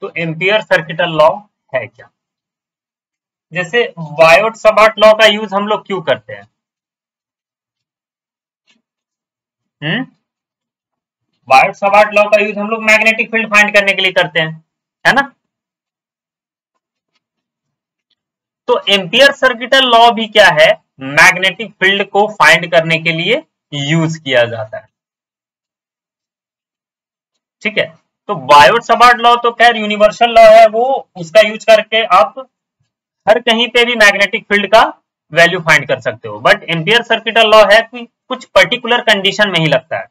तो ampere circuital law है क्या? जैसे बायोट सबार्ट लॉ का यूज हम लोग क्यों करते हैं? बायोट सबार्ट लॉ का यूज हम लोग मैग्नेटिक फील्ड फाइंड करने के लिए करते हैं, है ना? तो एम्पियर सर्किटल लॉ भी क्या है? मैग्नेटिक फील्ड को फाइंड करने के लिए यूज किया जाता है। ठीक है, तो बायोट सबार्ट लॉ तो खैर यूनिवर्सल लॉ है, वो उसका यूज करके आप हर कहीं पे भी मैग्नेटिक फील्ड का वैल्यू फाइंड कर सकते हो। बट एम्पियर सर्किटल लॉ है कि कुछ पर्टिकुलर कंडीशन में ही लगता है,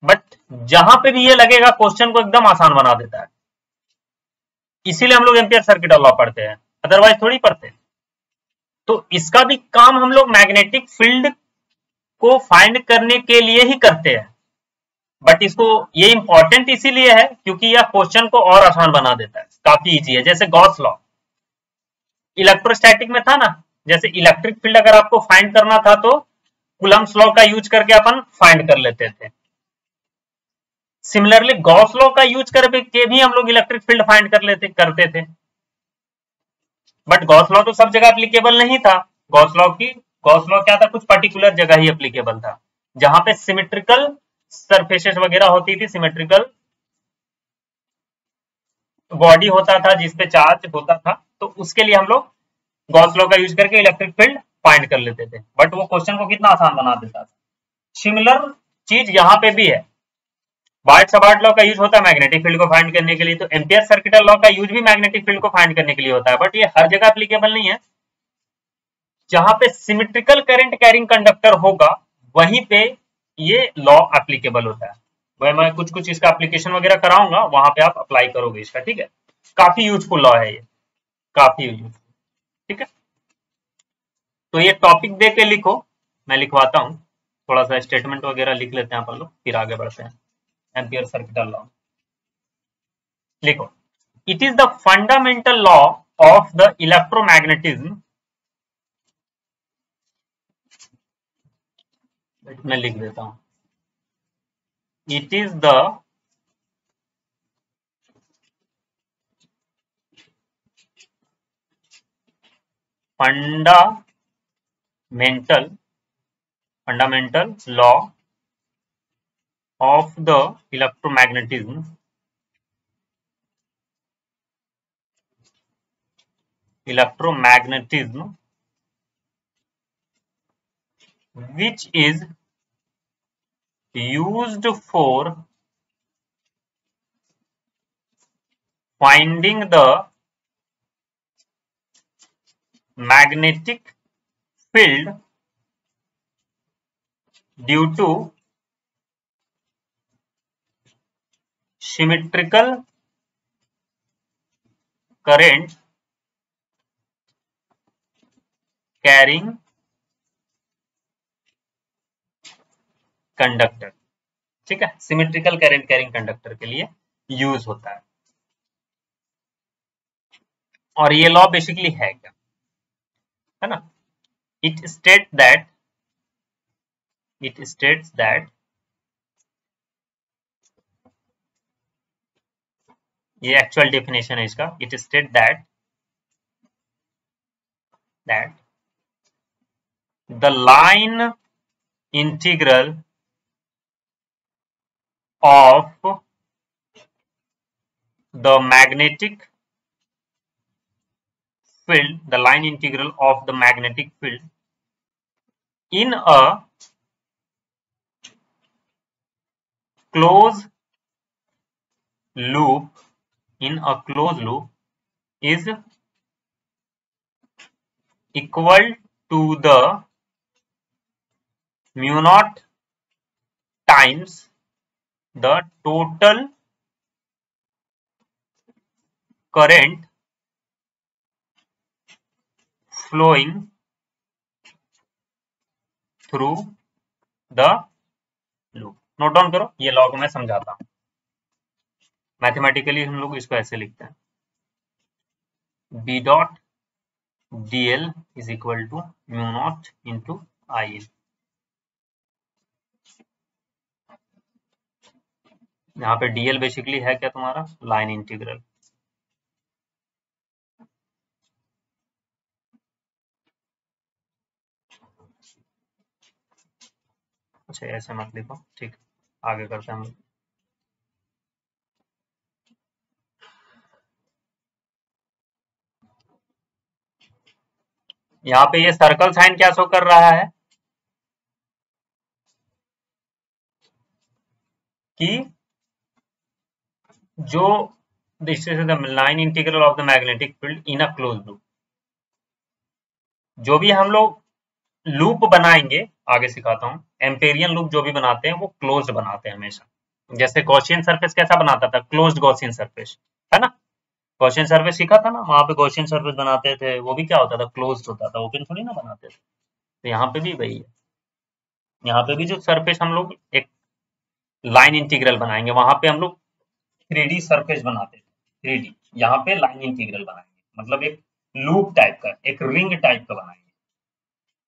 बट जहां पे भी ये लगेगा क्वेश्चन को एकदम आसान बना देता है। इसीलिए हम लोग एम्पियर सर्किटल लॉ पढ़ते हैं, अदरवाइज थोड़ी पढ़ते हैं। तो इसका भी काम हम लोग मैग्नेटिक फील्ड को फाइंड करने के लिए ही करते हैं। बट इसको ये इंपॉर्टेंट इसीलिए है क्योंकि यह क्वेश्चन को और आसान बना देता है, काफी इजी है। जैसे गॉस लॉ इलेक्ट्रोस्टैटिक में था ना, जैसे इलेक्ट्रिक फील्ड अगर आपको फाइंड करना था तो कूलम्ब्स लॉ का यूज करके अपन फाइंड कर लेते थे। सिमिलरली गॉस लॉ का यूज करके भी हम लोग इलेक्ट्रिक फील्ड फाइंड करते थे। बट गॉस लॉ तो सब जगह एप्लीकेबल नहीं था। गॉस लॉ क्या था? कुछ पर्टिकुलर जगह ही एप्लीकेबल था, जहां पे सिमेट्रिकल सरफेसेस वगैरह होती थी, सिमेट्रिकल बॉडी होता था जिसपे चार्ज होता था, तो उसके लिए हम लोग गॉस लॉ का यूज करके इलेक्ट्रिक फील्ड फाइंड कर लेते थे। बट वो क्वेश्चन को कितना आसान बना देता था। सिमिलर चीज यहाँ पे भी है। बायोट सबार्ट लॉ का यूज होता है मैग्नेटिक फील्ड को फाइंड करने के लिए, तो एम्पियर सर्किटल लॉ का यूज भी मैग्नेटिक फील्ड को फाइंड करने के लिए होता है। बट ये हर जगह एप्लीकेबल नहीं है। जहां पे सिमेट्रिकल करंट कैरिंग कंडक्टर होगा वहीं पे ये लॉ एप्लीकेबल होता है। वह मैं कुछ कुछ इसका एप्लीकेशन वगैरह कराऊंगा, वहां पे आप अप्लाई करोगे इसका। ठीक है, काफी यूजफुल लॉ है ये, काफी यूजफुल। ठीक है, तो ये टॉपिक दे के लिखो, मैं लिखवाता हूँ। थोड़ा सा स्टेटमेंट वगैरह लिख लेते हैं अपन लोग, फिर आगे बढ़ते हैं। एम्पियर सर्किटल लॉ लिखो। It is the fundamental law of the electromagnetism, मैं लिख देता हूं। It is the fundamental law of the electromagnetism which is used for finding the magnetic field due to symmetrical current carrying conductor. ठीक है, symmetrical current carrying conductor के लिए use होता है। और ये लॉ बेसिकली है क्या? है ना, इट स्टेट्स दैट ये एक्चुअल डेफिनेशन है इसका। It state that the line integral of the magnetic field, the line integral of the magnetic field in a closed loop, is equal to the mu naught times the total current flowing through the loop। Note down करो, ये law को मैं समझाता हूं। Mathematically हम लोग इसको ऐसे लिखते हैं, B dot dl is equal to mu naught into in। यहाँ पे डीएल बेसिकली है क्या तुम्हारा, लाइन इंटीग्रल। अच्छा ऐसे मत लिखो, ठीक, आगे करते हैं हम। यहाँ पे ये सर्कल साइन क्या शो कर रहा है कि जो this is the line integral of the magnetic field in a close loop. जो भी हम लोग लूप बनाएंगे, आगे सिखाता हूँ, एम्पेरियन लूप जो भी बनाते हैं वो क्लोज्ड बनाते हैं हमेशा। जैसे गॉसियन सरफेस कैसा बनाता था, क्लोज्ड गॉसियन सरफेस, है ना। गॉसियन सरफेस सीखा था ना, वहां पे गॉसियन सरफेस बनाते थे, वो भी क्या होता था, क्लोज्ड होता था, ओपन थोड़ी ना बनाते थे। तो यहाँ पे भी वही है, यहाँ पे भी जो सरफेस हम लोग एक लाइन इंटीग्रल बनाएंगे, वहां पे हम लोग 3D सरफेस बनाते थे, 3D, यहाँ पे लाइन इंटीग्रल बनाएंगे, मतलब एक लूप टाइप का, एक रिंग टाइप का बनाएंगे,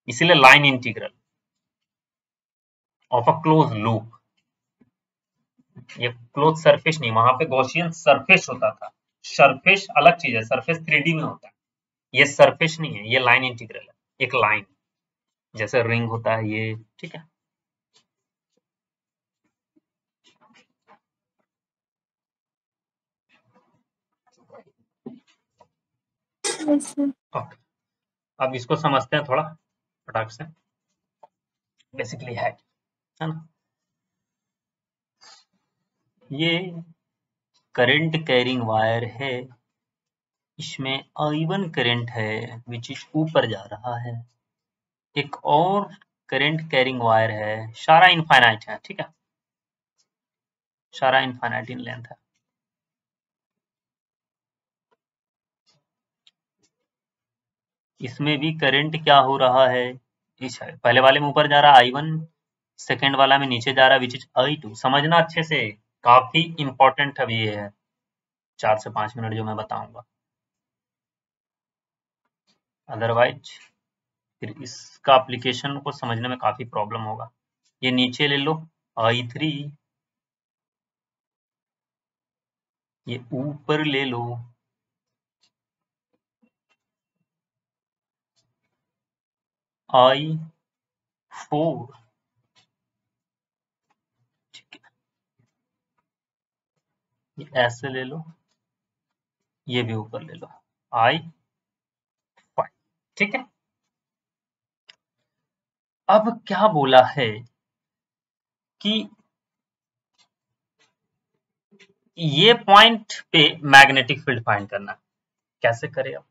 इसीलिए line integral of a close loop. ये क्लोज सरफेस नहीं, वहां पे गॉसियन सरफेस होता था। सरफेस अलग चीज है, सरफेस 3D में होता है, ये सरफेस नहीं है, ये लाइन इंटीग्रल है, एक लाइन जैसे रिंग होता है ये, ठीक है। ओके, अब इसको समझते हैं थोड़ा फटाक से, बेसिकली है ना। ये करंट कैरिंग वायर है, इसमें I1 करंट है विच इज ऊपर जा रहा है, एक और करंट कैरिंग वायर है, सारा इनफाइनाइट है, ठीक है, सारा इनफाइनाइट इन लेंथ है। इसमें भी करंट क्या हो रहा है, इस पहले वाले में ऊपर जा रहा है I1, सेकेंड वाला में नीचे जा रहा है विच इज I2। समझना अच्छे से, काफी इंपॉर्टेंट अभी ये है, 4 से 5 मिनट जो मैं बताऊंगा, अदरवाइज फिर इसका एप्लीकेशन को समझने में काफी प्रॉब्लम होगा। ये नीचे ले लो I3, ये ऊपर ले लो I4, ठीक है, ये ऐसे ले लो, ये भी ऊपर ले लो I5, ठीक है। अब क्या बोला है कि ये पॉइंट पे मैग्नेटिक फील्ड फाइंड करना है, कैसे करें अब।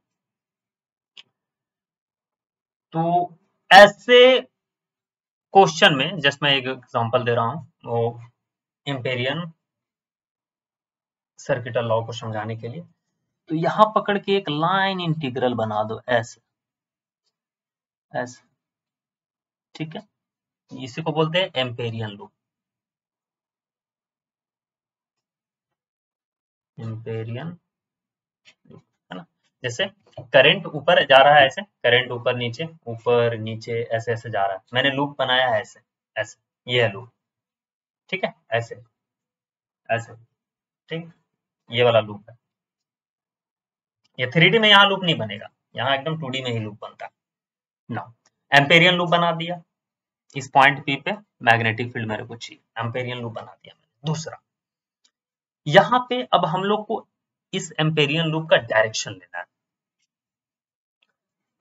तो ऐसे क्वेश्चन में जस्ट मैं एक एग्जांपल दे रहा हूं, वो एम्पेरियन सर्किटल लॉ को समझाने के लिए। तो यहां पकड़ के एक लाइन इंटीग्रल बना दो ऐसे ऐसे, ठीक है, इसी को बोलते हैं एम्पेरियन लूप। एम्पेरियन लूप, है ना। जैसे करंट ऊपर जा रहा है, ऐसे करंट ऊपर नीचे ऐसे ऐसे जा रहा है, मैंने लूप बनाया है ऐसे ऐसे, ये है लूप, ठीक है, ऐसे ऐसे, ठीक, ये वाला लूप है। ये 3D में यहाँ लूप नहीं बनेगा, यहाँ एकदम 2D में ही लूप बनता है ना। एम्पेरियन लूप बना दिया, इस पॉइंट पी पे मैग्नेटिक फील्ड मेरे को चाहिए, एम्पेरियन लूप बना दिया मैंने। दूसरा, यहाँ पे अब हम लोग को इस एम्पेरियन लूप का डायरेक्शन लेना है।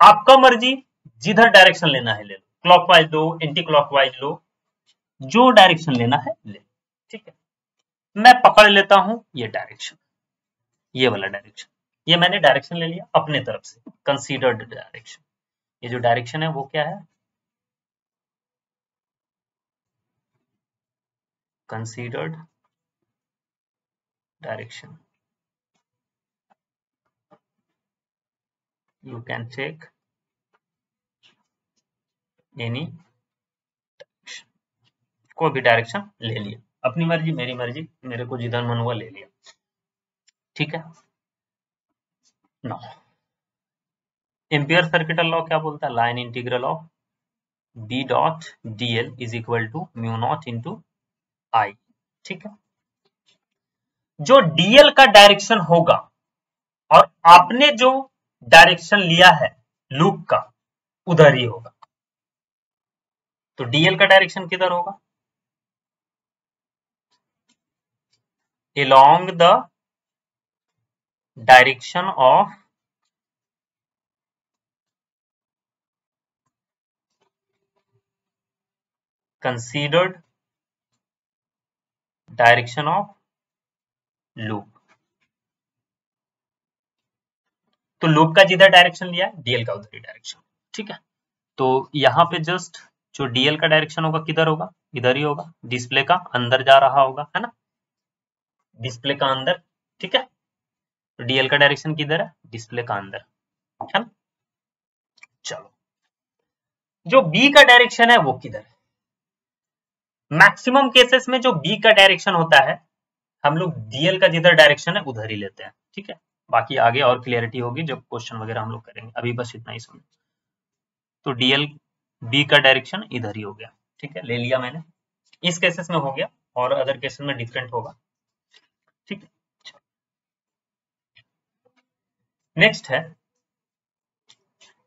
आपका मर्जी, जिधर डायरेक्शन लेना है ले लो, क्लॉकवाइज लो, एंटी क्लॉकवाइज लो, जो डायरेक्शन लेना है ले लो, ठीक है। मैं पकड़ लेता हूं ये डायरेक्शन, ये वाला डायरेक्शन, ये मैंने डायरेक्शन ले लिया अपने तरफ से, कंसीडर्ड डायरेक्शन। ये जो डायरेक्शन है वो क्या है, considered direction. You can take any direction, कोई भी डायरेक्शन ले लिया, अपनी मर्जी मेरी मर्जी, मेरे को जिधर मन हुआ ले लिया, ठीक है। नाउ एम्पियर सर्किटल लॉ क्या बोलता है, line integral of B dot dl is equal to mu naught into I, ठीक है। जो डीएल का डायरेक्शन होगा और आपने जो डायरेक्शन लिया है लूप का उधर ही होगा। तो डीएल का डायरेक्शन किधर होगा? along the direction of considered direction of loop। तो लूप का जिधर डायरेक्शन लिया है डीएल का उधर ही डायरेक्शन, ठीक है। तो यहाँ पे जस्ट जो डीएल का डायरेक्शन होगा किधर होगा? इधर ही होगा, डिस्प्ले का अंदर जा रहा होगा, है ना, डिस्प्ले का अंदर, ठीक है। तो डीएल का डायरेक्शन किधर है? डिस्प्ले का अंदर, है ना। चलो, जो बी का डायरेक्शन है वो किधर है? मैक्सिमम केसेस में जो बी का डायरेक्शन होता है हम लोग डीएल का जिधर डायरेक्शन है उधर ही लेते हैं, ठीक है। बाकी आगे और क्लियरिटी होगी जब क्वेश्चन वगैरह हम लोग करेंगे, अभी बस इतना ही समझ। तो डीएल बी का डायरेक्शन इधर ही हो गया, ठीक है, ले लिया मैंने। इस केसेस में हो गया और अदर केसेस में डिफरेंट होगा, ठीक है। नेक्स्ट है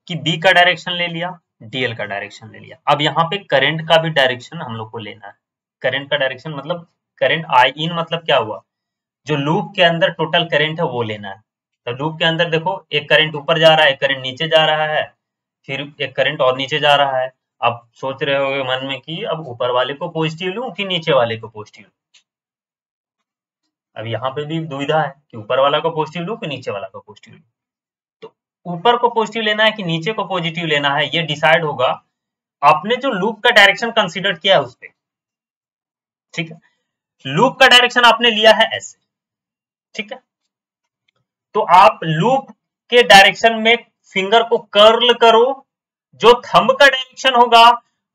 कि बी का डायरेक्शन ले लिया, डीएल का डायरेक्शन ले लिया। अब यहाँ पे करंट का भी डायरेक्शन हम लोग को लेना है। करंट का डायरेक्शन मतलब करंट आई इन मतलब क्या हुआ? जो लूप के अंदर टोटल करंट है वो लेना है। तो लूप के अंदर देखो एक करंट ऊपर जा रहा है, एक करंट नीचे जा रहा है, फिर एक करंट और नीचे जा रहा है। अब सोच रहे होगे मन में कि अब ऊपर वाले को पॉजिटिव लूं कि नीचे वाले को पॉजिटिव लूं। अब यहाँ पे भी दुविधा है कि ऊपर वाला को पॉजिटिव लूं कि नीचे वाला को पॉजिटिव लूं। तो ऊपर को पॉजिटिव लेना है कि नीचे को पॉजिटिव लेना है, ये डिसाइड होगा आपने जो लूप का डायरेक्शन कंसीडर किया है उस पर, ठीक है। लूप का डायरेक्शन आपने लिया है ऐसे, ठीक है। तो आप लूप के डायरेक्शन में फिंगर को कर्ल करो, जो थंब का डायरेक्शन होगा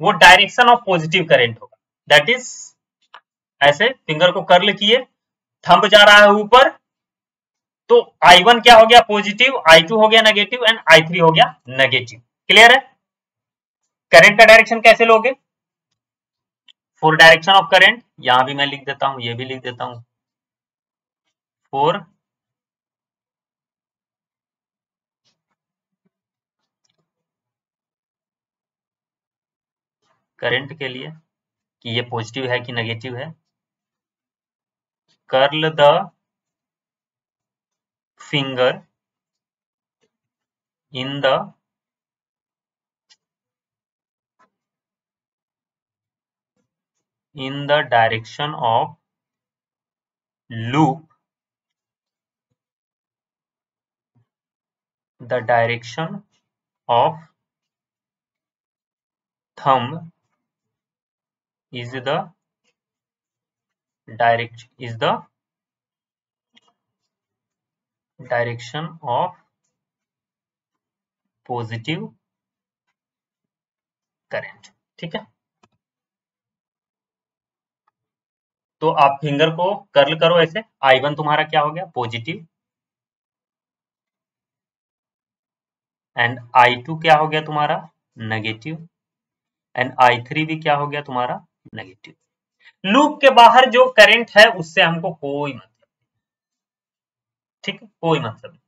वो डायरेक्शन ऑफ पॉजिटिव करंट होगा। दैट इज ऐसे फिंगर को कर्ल किए, थंब जा रहा है ऊपर, तो I1 क्या हो गया? पॉजिटिव, I2 हो गया नेगेटिव एंड I3 हो गया नेगेटिव। क्लियर है? करंट का डायरेक्शन कैसे लोगे? फॉर डायरेक्शन ऑफ करंट, यहां भी मैं लिख देता हूं, ये भी लिख देता हूं, फॉर करंट के लिए कि ये पॉजिटिव है कि नेगेटिव है, curl the finger in the direction of loop, the direction of thumb is the direction of positive current, ठीक है। तो आप फिंगर को कर्ल करो ऐसे, I1 तुम्हारा क्या हो गया? पॉजिटिव, एंड I2 क्या हो गया तुम्हारा? नेगेटिव, एंड I3 भी क्या हो गया तुम्हारा? नेगेटिव। लूप के बाहर जो करंट है उससे हमको कोई मतलब, ठीक है, कोई मतलब नहीं,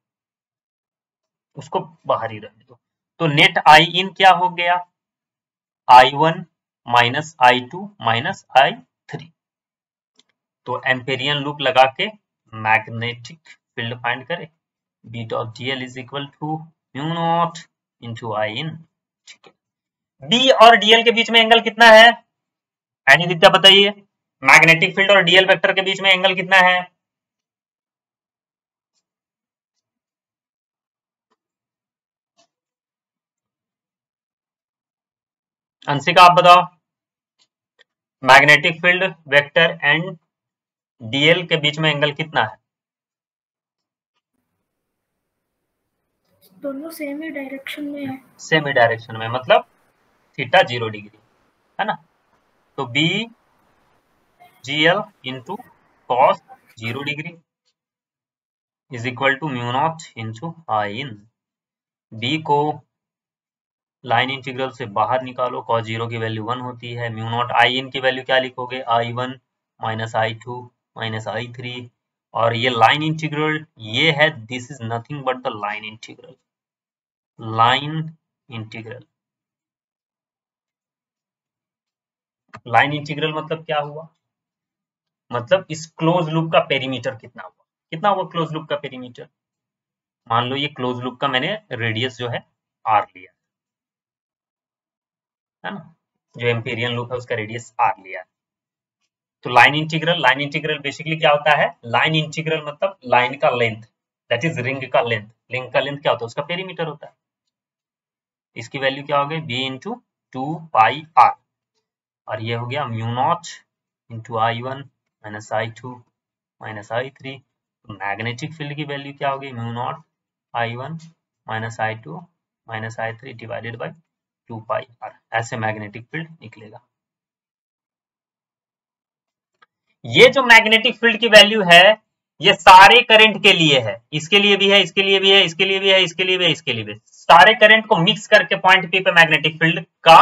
उसको बाहर ही रहने दो। तो नेट आई इन क्या हो गया? I1 minus I2 minus I3। तो एम्पेरियन लूप लगा के मैग्नेटिक फील्ड फाइंड करें, B dot DL is equal to mu naught into I in, ठीक है। B और DL के बीच में एंगल कितना है? एनी दिखता बताइए, मैग्नेटिक फील्ड और DL वेक्टर के बीच में एंगल कितना है? अंशिका आप बताओ, magnetic field vector and DL के बीच में एंगल कितना है? दोनों सेम ही डायरेक्शन में है। सेम ही डायरेक्शन में मतलब थीटा 0 डिग्री, है ना। तो B GL into cos 0 degree is equal to mu naught into I in. B को लाइन इंटीग्रल से बाहर निकालो, cos 0 की वैल्यू 1 होती है, म्यू नॉट आई इन की वैल्यू क्या लिखोगे? I1 minus I2 minus I3 और ये लाइन इंटीग्रल ये है, this is nothing but the line integral. Line integral, line integral मतलब क्या हुआ, मतलब इस क्लोज लूप का पेरीमीटर कितना हुआ, कितना हुआ क्लोज लूप का पेरीमीटर। मान लो ये क्लोज लूप का मैंने रेडियस जो है आर लिया है ना, जो एम्पेरियन लूप है उसका रेडियस आर लिया। तो लाइन इंटीग्रल बेसिकली क्या होता है, लाइन इंटीग्रल मतलब लाइन का लेंथ, दैट इज रिंग का लेंथ, रिंग का लेंथ क्या होता है, उसका पेरीमीटर होता है। इसकी वैल्यू क्या हो गई, बी इंटू 2πr, और ये हो गया mu naught into I1 minus I2 minus I3। तो मैग्नेटिक फील्ड की वैल्यू क्या होगी, mu not I1 minus I2 minus I3 divided by 2πr, ऐसे मैग्नेटिक फील्ड निकलेगा। ये जो मैग्नेटिक फील्ड की वैल्यू है ये सारे करंट के लिए है, इसके लिए भी है, इसके लिए भी है, इसके लिए भी है, इसके लिए भी है, इसके लिए भी है। सारे करंट को मिक्स करके पॉइंट पी पे मैग्नेटिक फील्ड का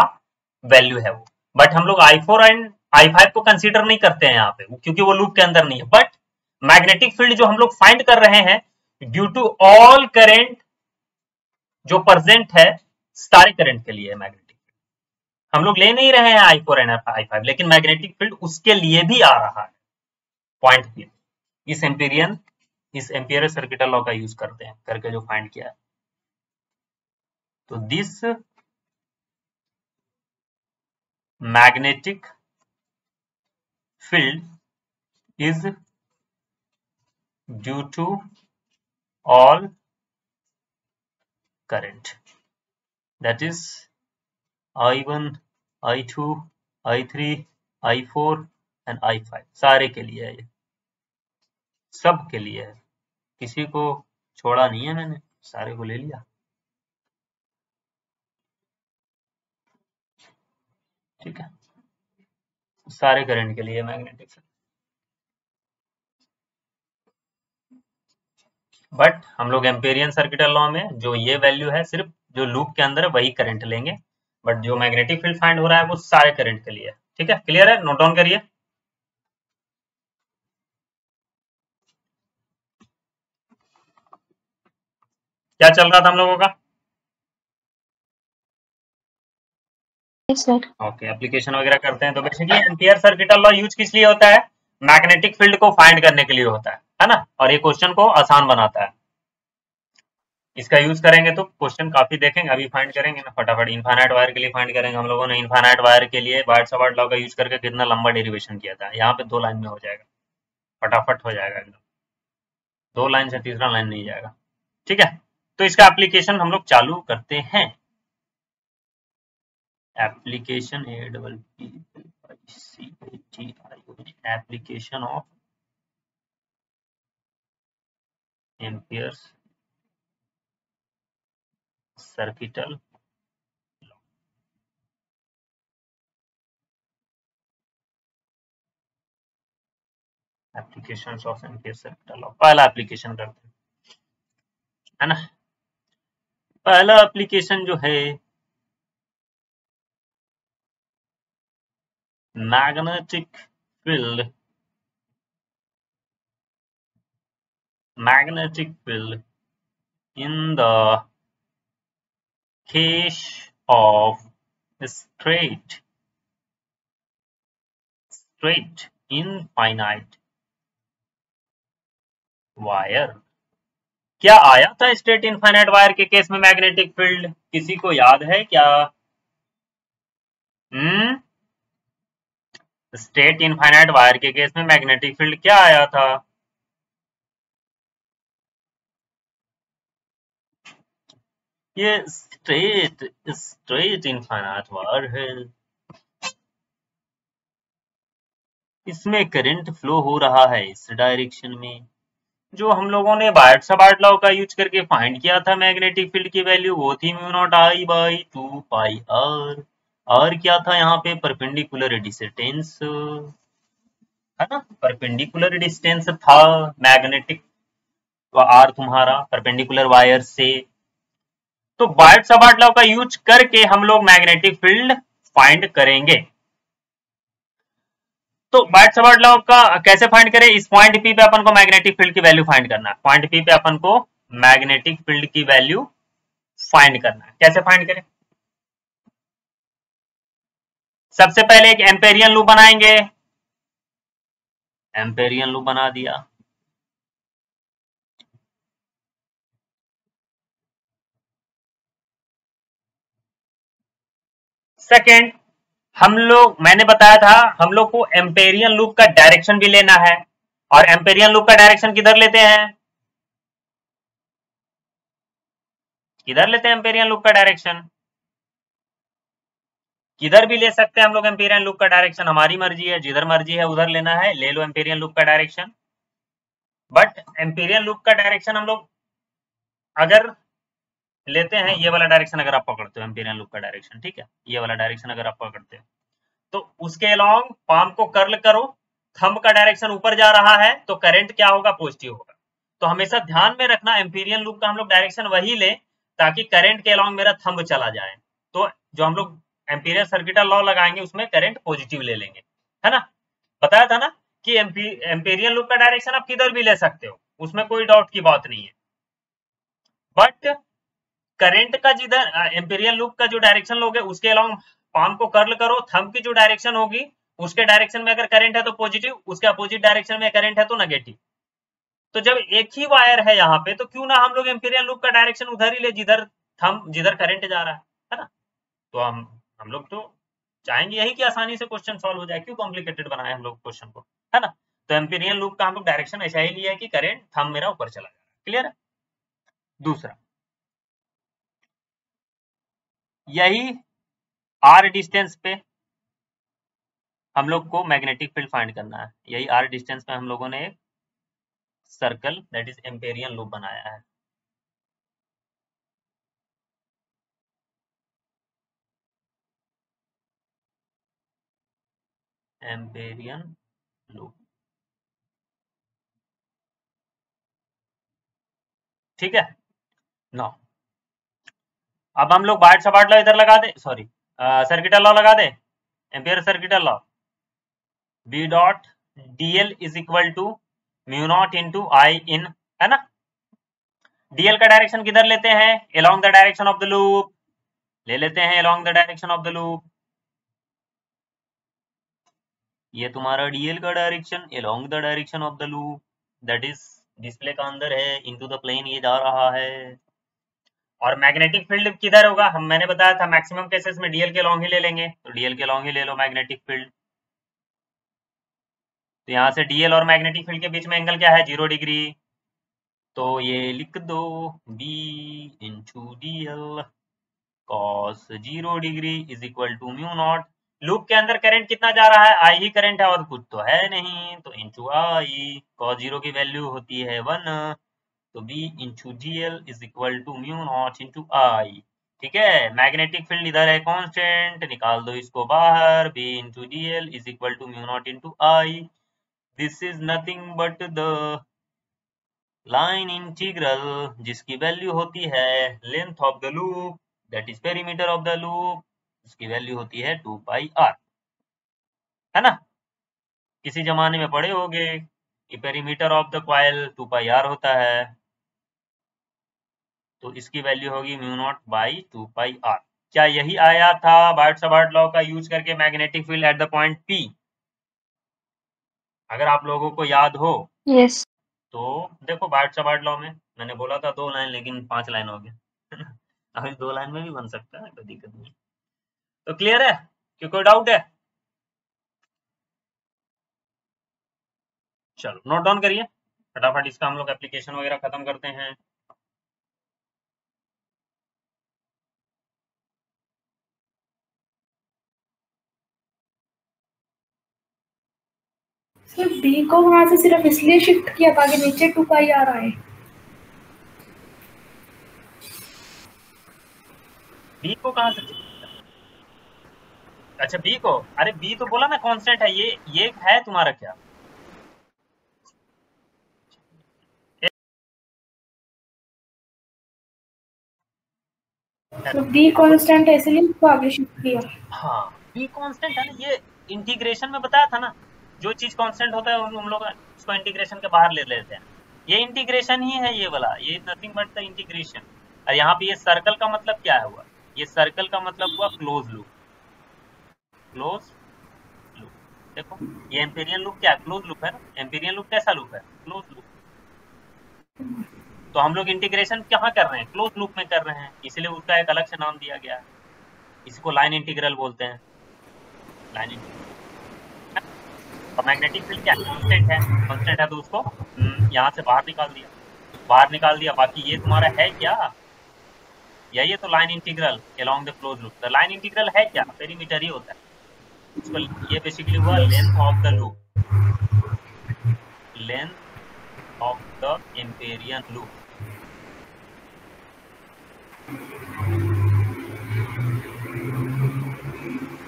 वैल्यू है वो। बट हम लोग I4 एंड I5 को कंसीडर नहीं करते हैं यहाँ पे क्योंकि वो लूप के अंदर नहीं है। बट मैग्नेटिक फील्ड जो हम लोग फाइंड कर रहे हैं ड्यू टू ऑल करंट जो प्रेजेंट है, सारे करंट के लिए है मैग्नेटिक फील्ड। हम लोग ले नहीं रहे हैं I4 एंड I5, लेकिन मैग्नेटिक फील्ड उसके लिए भी आ रहा है पॉइंट पी। इस एम्पियर सर्किटल लॉ का यूज करते हैं करके जो फाइंड किया है। तो this magnetic field is due to all current, that is I1 I2 I3 I4 and I5, सारे के लिए है, ये सब के लिए है, किसी को छोड़ा नहीं है मैंने, सारे को ले लिया। ठीक है, सारे करंट के लिए मैग्नेटिक फील्ड। बट हम लोग एम्पेरियन सर्किटल लॉ में जो ये वैल्यू है सिर्फ जो लूप के अंदर है वही करंट लेंगे, बट जो मैग्नेटिक फील्ड फाइंड हो रहा है वो सारे करंट के लिए है। ठीक है, क्लियर है, नोट डाउन करिए। क्या चल रहा था हम लोगों का, ओके एप्लीकेशन वगैरह करते हैं। तो basically ampere circuital law use किस लिए होता है, मैग्नेटिक फील्ड को फाइंड करने के लिए होता है ना, और ये क्वेश्चन को आसान बनाता है। इसका यूज करेंगे तो क्वेश्चन काफी देखेंगे, अभी फाइंड करेंगे ना फटाफट। इनफाइनाइट वायर के लिए फाइंड करेंगे हम लोगों ने, इनफाइनाइट वायर के लिए बायट-सावर्ट लॉ का यूज करके कितना लंबा डेरिवेशन किया था, यहाँ पे 2 लाइन में हो जाएगा, फटाफट हो जाएगा एकदम, 2 लाइन से तीसरा लाइन नहीं जाएगा। ठीक है, तो इसका एप्लीकेशन हम लोग चालू करते हैं। Application application of amperes circuital application of ampere circuital law. पहला एप्लीकेशन करते हैं, है ना। पहला एप्लीकेशन जो है magnetic field in the case of straight infinite wire। क्या आया था स्ट्रेट इनफाइनाइट वायर के केस में मैग्नेटिक फील्ड, किसी को याद है क्या? स्ट्रेट इनफाइनाइट वायर के केस में मैग्नेटिक फील्ड क्या आया था? ये स्ट्रेट इनफाइनाइट वायर है, इसमें करंट फ्लो हो रहा है इस डायरेक्शन में। जो हम लोगों ने बायट-सावर्ट लॉ का यूज करके फाइंड किया था मैग्नेटिक फील्ड की वैल्यू, वो थी mu naught I by 2πr। और क्या था यहाँ पे, परपेंडिकुलर डिस्टेंस, है ना, परपेंडिकुलर डिस्टेंस था मैग्नेटिक आर तुम्हारा परपेंडिकुलर वायर से। तो बायट-सावर्ट लॉ का यूज करके हम लोग मैग्नेटिक फील्ड फाइंड करेंगे। तो बायट-सावर्ट लॉ का कैसे फाइंड करें? इस पॉइंट पी पे अपन को मैग्नेटिक फील्ड की वैल्यू फाइंड करना है। पॉइंट पी पे अपन को मैग्नेटिक फील्ड की वैल्यू फाइंड करना है। कैसे फाइंड करें? सबसे पहले एक एम्पेरियन लूप बनाएंगे। एम्पेरियन लूप बना दिया। सेकेंड, मैंने बताया था हम लोग को एम्पेरियन लूप का डायरेक्शन भी लेना है, और एम्पेरियन लूप का डायरेक्शन किधर लेते हैं? किधर लेते हैं एम्पेरियन लूप का डायरेक्शन? किधर भी ले सकते हैं हम लोग एम्पेरियन लूप का डायरेक्शन, हमारी मर्जी है, जिधर मर्जी है उधर लेना है, ले लो एम्पेरियन लूप का डायरेक्शन। बट एम्पेरियन लूप का डायरेक्शन हम लोग अगर लेते हैं, ये वाला डायरेक्शन अगर आप पकड़ते हो एम्पेरियन लूप का डायरेक्शन, ठीक है, ये वाला डायरेक्शन अगर आप पकड़ते हो तो उसके अलोंग पाम को कर्ल करो, थंब का डायरेक्शन ऊपर जा रहा है तो करंट क्या होगा? पॉजिटिव होगा। तो हमेशा ध्यान में रखना एम्पेरियन लूप का हम लोग डायरेक्शन वही ले ताकि करंट के अलोंग मेरा थंब चला जाए। तो जो हम लोग एम्पीरियल सर्किटल लॉ लगाएंगे उसमें करंट पॉजिटिव ले लेंगे, है ना। बताया था ना कि एम्पेरियन लूप का डायरेक्शन आप किधर भी ले सकते हो, उसमें कोई डाउट की बात नहीं है। बट करंट का जिधर एम्पेरियन लूप का जो डायरेक्शन लोगे उसके अलावा पाम को कर्ल करो, थंब की जो डायरेक्शन होगी उसके डायरेक्शन में अगर करंट है तो पॉजिटिव, उसके अपोजिट डायरेक्शन में करंट है तो नेगेटिव। तो जब एक ही वायर है यहाँ पे तो क्यों ना हम लोग एम्पेरियन लूप का डायरेक्शन उधर ही ले जिधर थंब, जिधर करंट जा रहा है ना। तो हम लोग तो चाहेंगे यही कि आसानी से क्वेश्चन सॉल्व हो जाए, क्यों कॉम्प्लिकेटेड बनाए हम लोग क्वेश्चन को, है ना। तो एम्पेरियन लूप का हम लोग डायरेक्शन ऐसा ही लिया है कि करंट थंब मेरा ऊपर चला जाएगा। क्लियर है। दूसरा, यही आर डिस्टेंस पे हम लोग को मैग्नेटिक फील्ड फाइंड करना है। यही आर डिस्टेंस पे हम लोगों ने एक circle that is Amperian loop बनाया है। एम्पेरियन लूप, ठीक है नो। अब हम लोग बायट सबार्ट लॉ इधर लगा दे, सॉरी सर्किटल लॉ लगा दे, Ampere circuital law, B dot dl is equal to mu naught into I in, है ना। डीएल का डायरेक्शन किधर लेते हैं? Along the direction of the loop, ले लेते हैं along the direction of the loop. ये तुम्हारा डीएल का direction along the direction of the loop, that is display का अंदर है, इनटू द प्लेन ये जा रहा है। और मैग्नेटिक फील्ड किधर होगा? मैंने बताया था मैक्सिमम केसेस में डीएल के अलोंग ही ले लेंगे, तो डीएल के अलोंग ही ले लो मैग्नेटिक फील्ड। तो यहाँ से डीएल और मैग्नेटिक फील्ड के बीच में एंगल क्या है? 0 डिग्री। तो ये लिख दो B into DL cos 0 degree is equal to mu naught. Loop के अंदर करंट कितना जा रहा है? आई ही करंट है और कुछ तो है नहीं, तो इंटू आई, कॉस 0 की वैल्यू होती है 1, तो B into DL is equal to mu naught into I. ठीक है, मैग्नेटिक फील्ड इधर है कांस्टेंट, निकाल दो इसको बाहर, B into DL is equal to mu naught into I. This is nothing but the line integral जिसकी वैल्यू होती है length of the loop that is perimeter of the loop, उसकी वैल्यू होती है 2 पाई आर, है ना। किसी जमाने में पढ़े होंगे कि perimeter of the coil 2 pi R होता है, तो इसकी वैल्यू होगी mu naught by 2 pi R. क्या यही आया था बायट-सावर्ट लॉ का यूज करके magnetic field at the point P? अगर आप लोगों को याद हो यस। तो देखो बायट-सावर्ट लॉ में मैंने बोला था 2 लाइन, लेकिन 5 लाइन हो गया। अभी 2 लाइन में भी बन सकता है, कोई दिक्कत नहीं। तो क्लियर है कि कोई डाउट है? चलो नोट डाउन करिए फटाफट, इसका हम लोग एप्लीकेशन वगैरह खत्म करते हैं। सर बी को वहां से सिर्फ इसलिए शिफ्ट किया था कि नीचे 2 पाई आ रहा है। बी को कहां से? अच्छा बी को, अरे बी तो बोला ना कांस्टेंट है, ये है तुम्हारा क्या? तो बी कांस्टेंट है इसलिए इसको आगे शिफ्ट किया। हाँ बी कांस्टेंट है ना, ये इंटीग्रेशन में बताया था ना, जो चीज कांस्टेंट होता है हम लोग उसको इंटीग्रेशन के बाहर ले लेते हैं। ये इंटीग्रेशन ही है ये वाला, ये नथिंग बट द इंटीग्रेशन। और यहाँ पे ये सर्कल का मतलब क्या हुआ, ये सर्कल का मतलब हुआ क्लोज लूप। क्लोज लूप, देखो ये एम्पेरियन लूप क्या है, क्लोज लूप है ना। एम्पेरियन लूप कैसा लूप है, क्लोज लूप। तो हम लोग इंटीग्रेशन कहाँ कर रहे हैं, क्लोज लूप में कर रहे हैं, इसलिए उसका एक अलग से नाम दिया गया है। इसको लाइन इंटीग्रल बोलते हैं, लाइन इंटीग्रल। और मैग्नेटिक फील्ड क्या कांस्टेंट है, कांस्टेंट है तो उसको यहाँ से बाहर निकाल दिया, बाकी ये तुम्हारा है क्या, यही तो line integral along the close loop. The line integral है क्या, पेरीमीटर ही होता है उसको। ये बेसिकली हुआ length of the loop, length of the Amperian loop.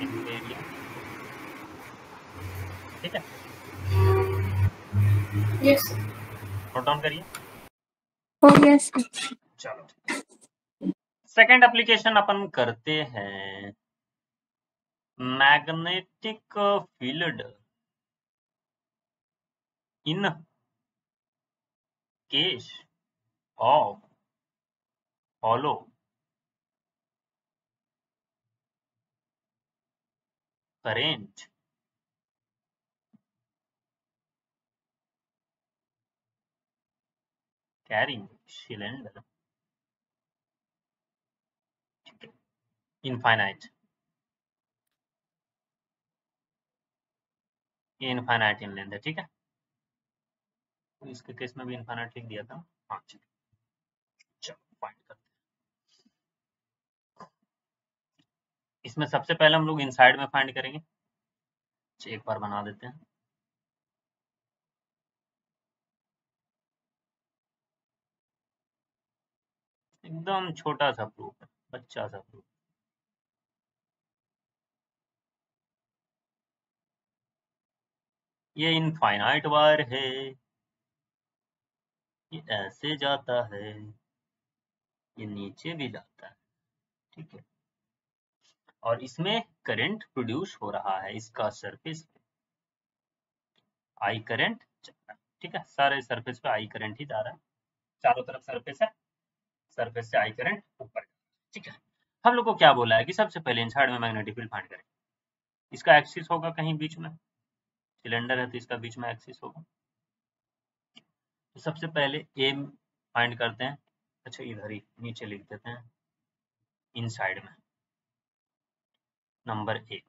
Amperian, ठीक है, यस नोट डाउन करिए। यस। चलो सेकेंड एप्लीकेशन अपन करते हैं, magnetic field in case of hollow current carrying cylinder infinite in length है, ठीक है। तो इसके केस में भी इनफाइनाइट लिख दिया था। हाँ ठीक है, चलो फाइंड करते हैं। इसमें सबसे पहले हम लोग इनसाइड में फाइंड करेंगे। एक बार बना देते हैं। एकदम छोटा सा प्रूफ है, बच्चा सा प्रूफ। ये इनफाइनाइट वायर है, ये ऐसे जाता है, ये नीचे भी जाता है, ठीक है। और इसमें करंट प्रोड्यूस हो रहा है इसका सरफेस पे, आई करंट चल रहा है, ठीक है। सारे सरफेस पे आई करंट ही जा रहा है, चारों तरफ सरफेस है, सरफेस से आई करंट ऊपर, ठीक है। हम लोग को क्या बोला है कि सबसे पहले इनसाइड में मैग्नेटिक फील्ड फाइंड करें। इसका एक्सिस होगा कहीं बीच में, सिलेंडर है तो इसका बीच में एक्सिस होगा। तो सबसे पहले एम फाइंड करते हैं। अच्छा इधर ही नीचे लिख देते हैं, इनसाइड में नंबर ए,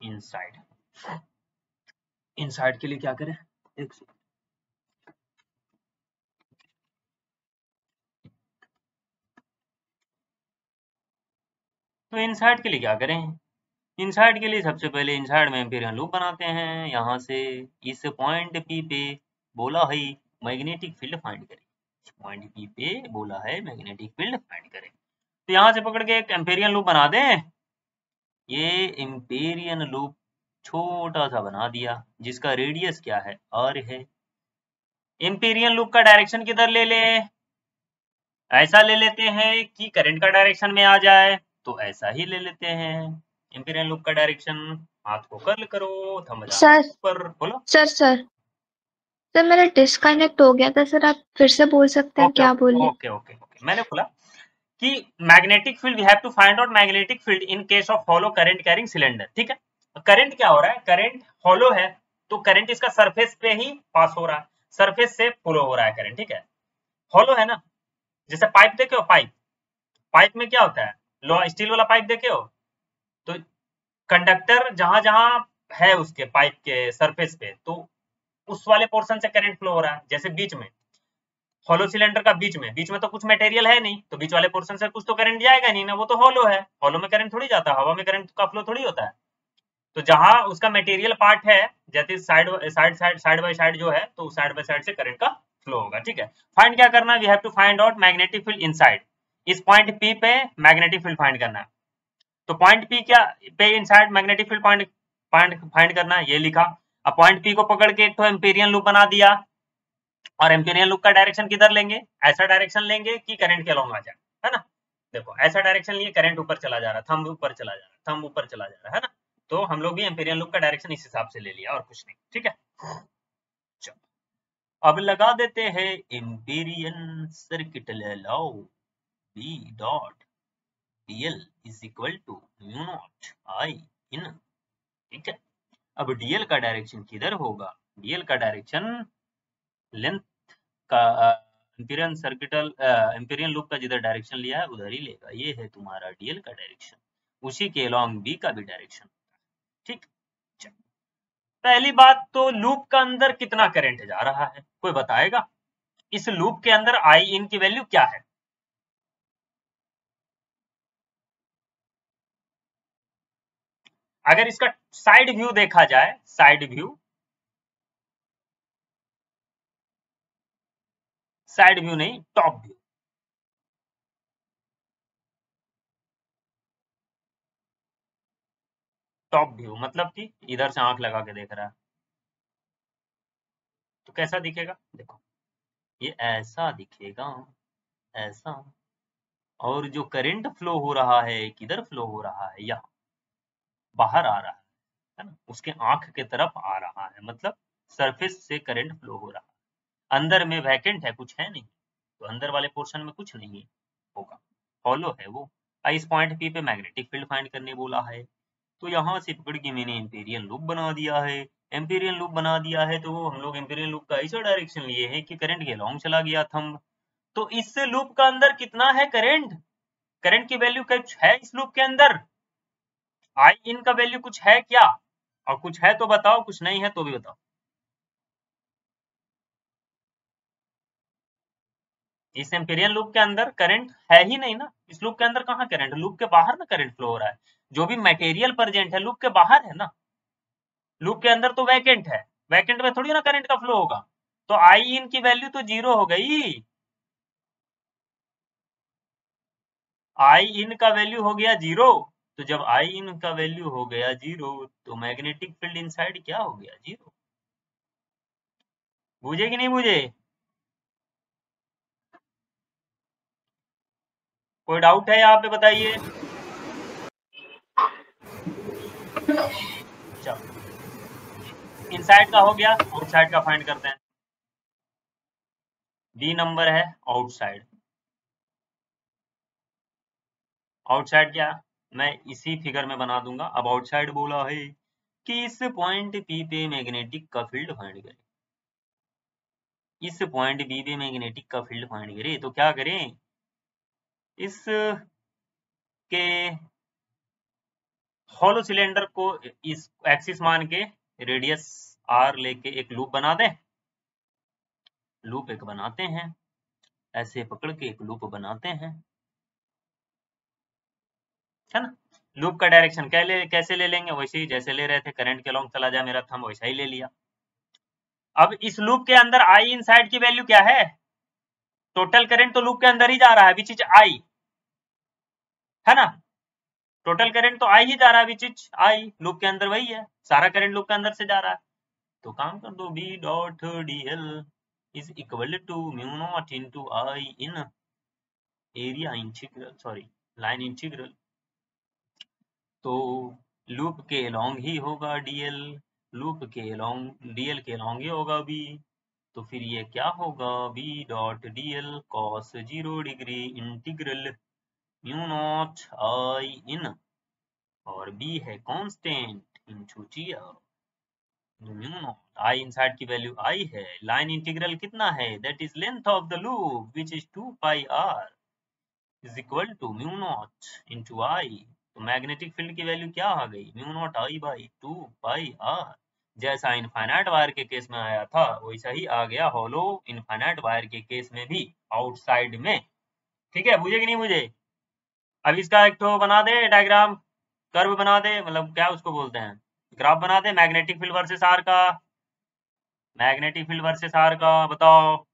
इनसाइड। इनसाइड के लिए क्या करें, एक तो इनसाइड के लिए क्या करें, इनसाइड के लिए सबसे पहले इनसाइड में एम्पिरियन लूप बनाते हैं। यहाँ से इस पॉइंट पी पे बोला है मैग्नेटिक फील्ड फाइंड करें, पॉइंट पी पे बोला है मैग्नेटिक फील्ड फाइंड करें। तो यहाँ से पकड़ के एक एम्पिरियन लूप बना दें। ये एम्पिरियन लूप छोटा सा बना दिया, जिसका रेडियस क्या है, आर है। एम्पिरियन लूप का डायरेक्शन किधर ले ले, ऐसा ले लेते हैं कि करंट का डायरेक्शन में आ जाए, तो ऐसा ही ले लेते हैं। एम्पिरियन लूप का डायरेक्शन, हाथ को कर्ल करो, थंब सर ऊपर, बोलो। सर मेरा डिस्कनेक्ट हो गया था सर, आप फिर से बोल सकते हैं क्या बोले। ओके ओके ओके, मैंने बोला कि magnetic field we have to find out magnetic field in case of hollow current carrying cylinder, ठीक है। करंट क्या हो रहा है, करंट हॉलो है तो करंट इसका सरफेस पे ही पास हो रहा है, सरफेस से फ्लो हो रहा है करंट, ठीक है। हॉलो है ना, जैसे पाइप देखे हो, पाइप में क्या होता है, लो स्टील वाला पाइप देखे हो, तो कंडक्टर जहां जहां है उसके पाइप के सरफेस पे, तो उस वाले पोर्शन से करंट फ्लो हो रहा है। जैसे बीच में हॉलो सिलेंडर का बीच में तो कुछ मटेरियल है नहीं, तो बीच वाले पोर्शन से कुछ तो करंट जाएगा नहीं ना, वो तो हॉलो है, हॉलो में करंट थोड़ी जाता है, हवा में करंट का फ्लो थोड़ी होता है। तो जहां उसका मटेरियल पार्ट है, जैसे साइड बाय साइड जो है, तो साइड बाय साइड से करंट का फ्लो होगा, ठीक है। फाइंड क्या करना है, we have to find out magnetic field inside. इस पॉइंट पी पे मैग्नेटिक फील्ड फाइंड करना है। तो पॉइंट पी क्या पे इनसाइड मैग्नेटिक फील्ड फाइंड करना है, ये लिखा। अब पॉइंट पी को पकड़ के एक तो एम्पिरियन लूप बना दिया, और एम्पिरियन लूप का डायरेक्शन किधर लेंगे, ऐसा डायरेक्शन लेंगे कि करंट के अलोंग आ जाए, है ना। देखो ऐसा डायरेक्शन लिए, करंट ऊपर चला जा रहा है, थंब ऊपर चला जा रहा है, थंब ऊपर चला जा रहा है ना। तो हम लोग भी एम्पेरियन लूप का डायरेक्शन इस हिसाब से ले लिया और कुछ नहीं। ठीक है, चलो अब लगा देते हैं Amperian circuital law B dot dl is equal to mu naught I in. ठीक है, अब dl का डायरेक्शन किधर होगा? dl का डायरेक्शन लेंथ का एम्पेरियन लूप का जिधर डायरेक्शन लिया है उधर ही लेगा। ये है तुम्हारा dl का डायरेक्शन, उसी के अलोंग b का भी डायरेक्शन। ठीक, पहली बात तो लूप का अंदर कितना करंट जा रहा है, कोई बताएगा? इस लूप के अंदर आई इन की वैल्यू क्या है? अगर इसका साइड व्यू देखा जाए, साइड व्यू नहीं, टॉप व्यू। टॉप व्यू मतलब कि इधर से आंख लगा के देख रहा है तो कैसा दिखेगा? देखो ये ऐसा दिखेगा, ऐसा। और जो करंट फ्लो हो रहा है किधर फ्लो हो रहा है? यहाँ बाहर आ रहा है ना, उसके आंख के तरफ आ रहा है, मतलब सरफेस से करंट फ्लो हो रहा है। अंदर में वैकेंट है, कुछ है नहीं, तो अंदर वाले पोर्शन में कुछ नहीं होगा, हॉलो है वो। इस पॉइंट पी पे मैग्नेटिक फील्ड फाइंड करने बोला है, तो यहाँ से पकड़ के मैंने एम्पेरियन लूप बना दिया है। एम्पेरियन लूप बना दिया है तो हम लोग एम्पेरियन लूप का ऐसा डायरेक्शन लिए हैं कि करंट के लॉन्ग चला गया थंब। तो इस लूप का अंदर कितना है करंट? करंट की वैल्यू कुछ है इस लूप के अंदर? आई इन का वैल्यू कुछ है क्या? और कुछ है तो बताओ, कुछ नहीं है तो भी बताओ। इस एम्पेरियन लूप के अंदर करंट है ही नहीं ना, इस लूप के अंदर कहाँ करंट? लूप के बाहर ना करंट फ्लो हो रहा है, जो भी मटेरियल प्रेजेंट है लूप के बाहर है ना, लूप के अंदर तो वैकेंट है, वैकेंट में थोड़ी ना करंट का फ्लो होगा। तो आई इन की वैल्यू तो जीरो हो गई। आई इन का वैल्यू हो गया जीरो, तो जब आई इन का वैल्यू हो गया जीरो तो मैग्नेटिक फील्ड इनसाइड क्या हो गया? जीरो। बुझे कि नहीं बुझे? कोई डाउट है यहाँ पे बताइए? चलो इनसाइड का हो गया, आउटसाइड का फाइंड करते हैं। बी नंबर है आउटसाइड। आउटसाइड क्या? मैं इसी फिगर में बना दूंगा। अब आउटसाइड बोला है कि इस पॉइंट पी पे मैग्नेटिक का फील्ड फाइंड करें, इस पॉइंट बी पे मैग्नेटिक का फील्ड फाइंड करें। तो क्या करें, इस के हॉलो सिलेंडर को इस एक्सिस मान के रेडियस आर लेके एक लूप बना दें। लूप एक बनाते हैं, ऐसे पकड़ के एक लूप बनाते हैं, है ना। लूप का डायरेक्शन कैसे ले लेंगे? वैसे ही जैसे ले रहे थे, करंट के लॉन्ग चला जाए मेरा थंब, वैसा ही ले लिया। अब इस लूप के अंदर आई इनसाइड की वैल्यू क्या है? टोटल करंट तो लूप के अंदर ही जा रहा है, विच इज आई, है ना। टोटल करंट तो आई ही जा रहा है, विच इज आई, लूप के अंदर वही है, सारा करंट लूप के अंदर से जा रहा है। तो काम कर दो, B dot D L is equal to mu naught into I in area integral, sorry line integral. तो लूप के लॉन्ग ही होगा डीएल, लूप के लॉन्ग डीएल के लॉन्ग ही होगा बी। तो फिर ये क्या होगा, B dot dl cos 0 degree integral mu naught I in, और बी है कांस्टेंट इनटू जी म्यू नॉट आई इनसाइड की वैल्यू आई है, लाइन इंटीग्रल कितना है, that is length of the loop which is 2 pi r is equal to mu naught into I. तो magnetic field की value क्या आ गई, mu naught I by 2 pi r. जैसा इनफाइनाइट वायर के केस में आया था वैसा ही आ गया हॉलो इनफाइनाइट वायर के केस में भी, आउटसाइड में। ठीक है, बुझे कि नहीं बुझे? अब इसका एक तो बना दे डायग्राम, कर्व बना दे, मतलब क्या उसको बोलते हैं, ग्राफ बना दे मैग्नेटिक फील्ड वर्सेस आर का। मैग्नेटिक फील्ड वर्सेस आर का बताओ।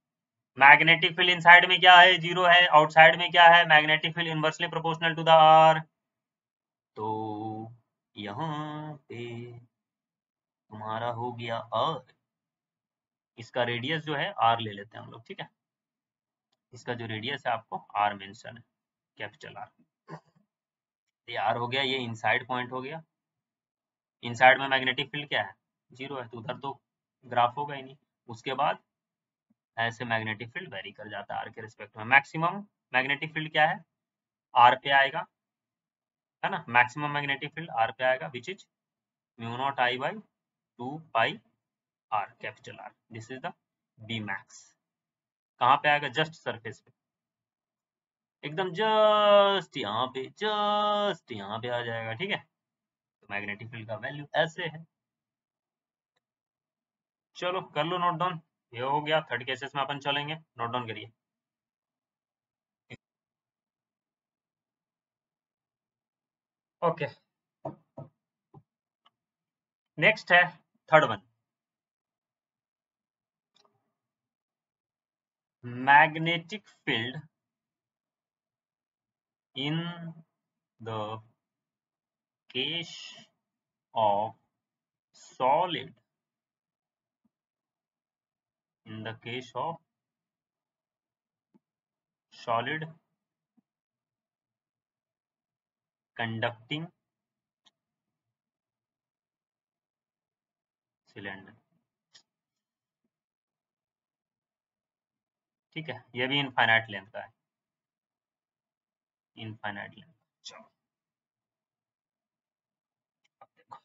मैग्नेटिक फील्ड इनसाइड में क्या है, जीरो है, आउटसाइड में क्या है, magnetic field inversely proportional to the R. तो यहाँ पे तुम्हारा हो गया आर, इसका रेडियस जो है आर ले लेते हैं हम लोग, ठीक है। इसका जो रेडियस है आपको आर मेंशन है, कैपिटल आर। ये आर हो गया, ये इनसाइड पॉइंट हो गया, इनसाइड में मैग्नेटिक फील्ड क्या है, 0 है, तो उधर तो ग्राफ होगा ही नहीं। उसके बाद ऐसे मैग्नेटिक फील्ड वेरी कर जाता है आर के रिस्पेक्ट में। मैक्सिमम मैग्नेटिक फील्ड क्या है, आर पे आएगा, है ना, मैक्सिमम मैग्नेटिक फील्ड आर पे आएगा, which is mu naught I by 2 pi R, capital R, this is the B max. कहाँ पे आएगा, जस्ट सरफेस पे, एकदम जस्ट यहाँ पे आ जाएगा, ठीक है। तो मैग्नेटिक फील्ड का वैल्यू ऐसे है। चलो कर लो नोट डाउन, ये हो गया। थर्ड केसेस में अपन चलेंगे, नोट डाउन करिए। ओके, नेक्स्ट है third one, magnetic field in the case of solid, in the case of solid conducting cylinder, ठीक है, ये भी इनफाइनाइट लेंथ का है, इनफाइनाइट लेंथ। चलो अब देखो,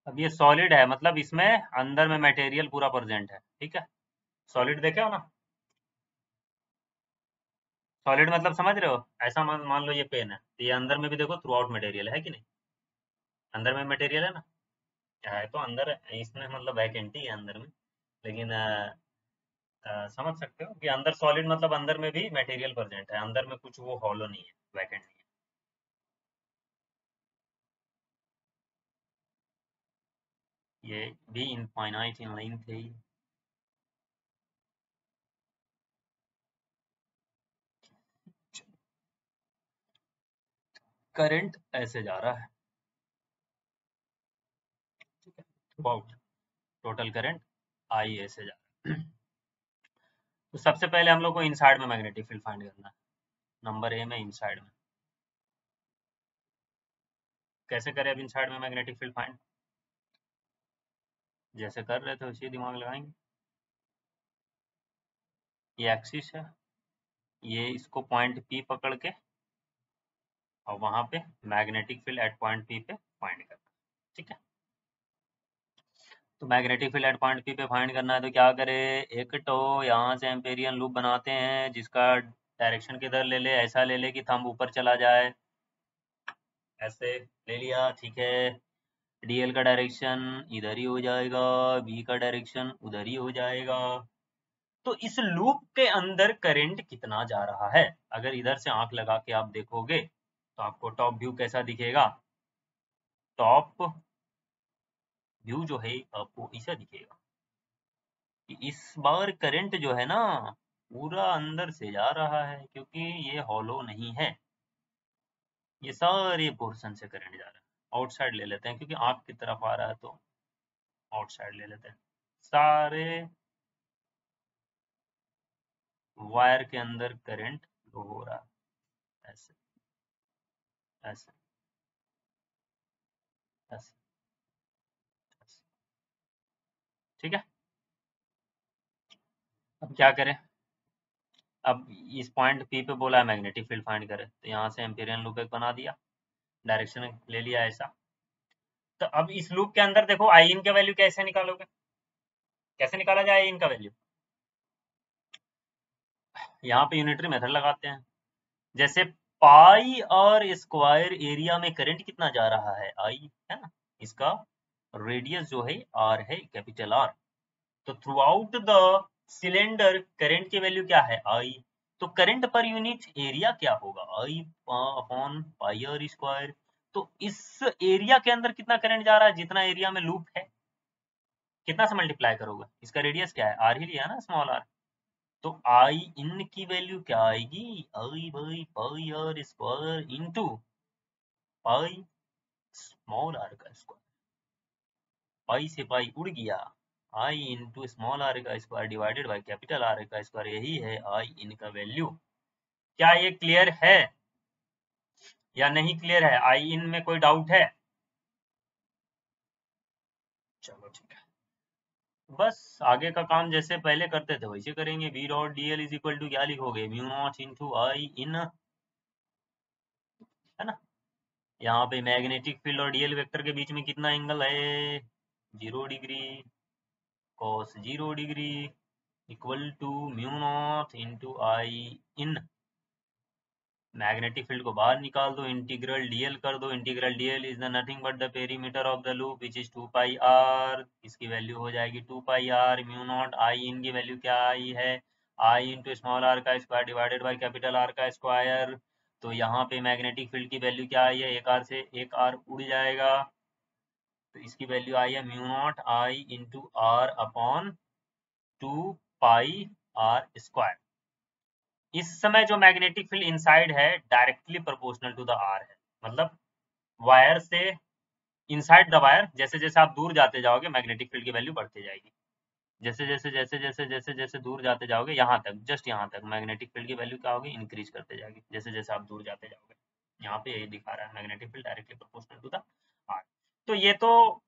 अब ये सॉलिड है, मतलब इसमें अंदर में मटेरियल पूरा प्रेजेंट है, ठीक है। सॉलिड देखे हो ना, सॉलिड मतलब समझ रहे हो, ऐसा मान लो ये पेन है, तो ये अंदर में भी देखो थ्रू आउट मटेरियल है कि नहीं, अंदर में मटेरियल है ना, है तो अंदर है, इसमें मतलब वैकेंटी है अंदर में, लेकिन समझ सकते हो कि अंदर सॉलिड मतलब अंदर में भी मटेरियल प्रेजेंट है, अंदर में कुछ वो हॉलो नहीं है, वैकेंट नहीं है। ये भी इनफाइनाइट इन लेंथ है। करंट ऐसे जा रहा है, ठीक है, अबाउट टोटल करंट आई ऐसे जा रहा है। तो सबसे पहले हम लोग को इनसाइड में मैग्नेटिक फील्ड फाइंड करना है, नंबर ए में इनसाइड में। कैसे करें अब इनसाइड में मैग्नेटिक फील्ड फाइंड, जैसे कर रहे थे उसी दिमाग लगाएंगे। ये एक्सिस है, ये इसको पॉइंट पी पकड़ के और वहां पे magnetic field eight point P पे फाइंड करना, ठीक है। तो magnetic field eight point P पे फाइंड करना है, तो क्या करे, एक तो यहाँ से एम्पेरियन लूप बनाते हैं, जिसका डायरेक्शन किधर ले ले, ऐसा ले ले कि थंब ऊपर चला जाए, ऐसे ले लिया, ठीक है। डीएल का डायरेक्शन इधर ही हो जाएगा, बी का डायरेक्शन उधर ही हो जाएगा। तो इस लूप के अंदर करंट कितना जा रहा है, अगर इधर से आंख लगा के आप देखोगे तो आपको टॉप व्यू कैसा दिखेगा, टॉप व्यू जो है आपको ऐसा दिखेगा कि इस बार करंट जो है ना पूरा अंदर से जा रहा है, क्योंकि ये हॉलो नहीं है, ये सारे पोर्शन से करंट जा रहा है। आउटसाइड ले लेते हैं, क्योंकि आंख की तरफ आ रहा है तो आउटसाइड ले लेते हैं। सारे वायर के अंदर करंट फ्लो हो रहा है, ऐसे ऐसे ऐसे ऐसे, ठीक है। अब क्या करें, अब इस पॉइंट पी पे बोला है मैग्नेटिक फील्ड फाइंड करें, तो यहाँ से एम्पीरियन लूप एक बना दिया, डायरेक्शन ले लिया ऐसा। तो अब इस लूप के अंदर देखो आई इन का वैल्यू कैसे निकालोगे, कैसे निकाला जाए आई इन का वैल्यू, यहाँ पे यूनिटरी मेथड लगाते हैं। जैसे पाई और स्क्वायर एरिया में करंट कितना जा रहा है, आई है ना, इसका रेडियस जो है आर है, कैपिटल आर। तो through out the cylinder current की वैल्यू क्या है, आई। तो करंट पर यूनिट एरिया क्या होगा, आई अपॉन पाई आर स्क्वायर। तो इस एरिया के अंदर कितना करंट जा रहा है, जितना एरिया में लूप है, कितना से मल्टीप्लाई करोगे, इसका रेडियस क्या है, आर ही लिया ना, स्मॉल आर। तो आई इन की वैल्यू क्या आएगी, I by pi are square into pi small r का स्क्वायर। पाई से पाई उड़ गया, आई इंटू स्मॉल आर का square divided by capital R का स्क्वायर, यही है आई इन का वैल्यू। क्या ये क्लियर है या नहीं क्लियर है? आई इन में कोई डाउट है? चलो ठीक है, बस आगे का काम जैसे पहले करते थे वैसे करेंगे। B dot D L is equal to क्या लिखोगे, mu naught into I in, है ना। यहाँ पे मैग्नेटिक फील्ड और डीएल वेक्टर के बीच में कितना एंगल है, 0 degree, cos 0 degree equal to mu naught into I in. Magnetic field को बाहर निकाल दो, इंटीग्रल डीएल कर दो। Integral DL is the nothing but the perimeter of the loop which is 2 pi are. इसकी वैल्यू हो जाएगी 2 pi are. Mu naught I इन की वैल्यू क्या आई है, आई इंटू स्मॉल आर का square divided by capital R का स्क्वायर। तो यहाँ पे मैग्नेटिक फील्ड की वैल्यू क्या आई है, एक आर से एक आर उड़ जाएगा, तो इसकी वैल्यू आई है mu naught I into R upon 2 pi are square. इस समय जो मैग्नेटिक फील्ड इनसाइड है directly proportional to the R है, मतलब वायर से इनसाइड द वायर जैसे जैसे आप दूर जाते जाओगे मैग्नेटिक फील्ड की वैल्यू बढ़ती जाएगी। जैसे जैसे जैसे जैसे जैसे जैसे दूर जाते जाओगे यहाँ तक, जस्ट यहाँ तक मैग्नेटिक फील्ड की वैल्यू क्या होगी, इंक्रीज करते जाएगी जैसे जैसे आप दूर जाते जाओगे। यहाँ पे यही दिखा रहा है, magnetic field directly proportional to the R. तो ये तो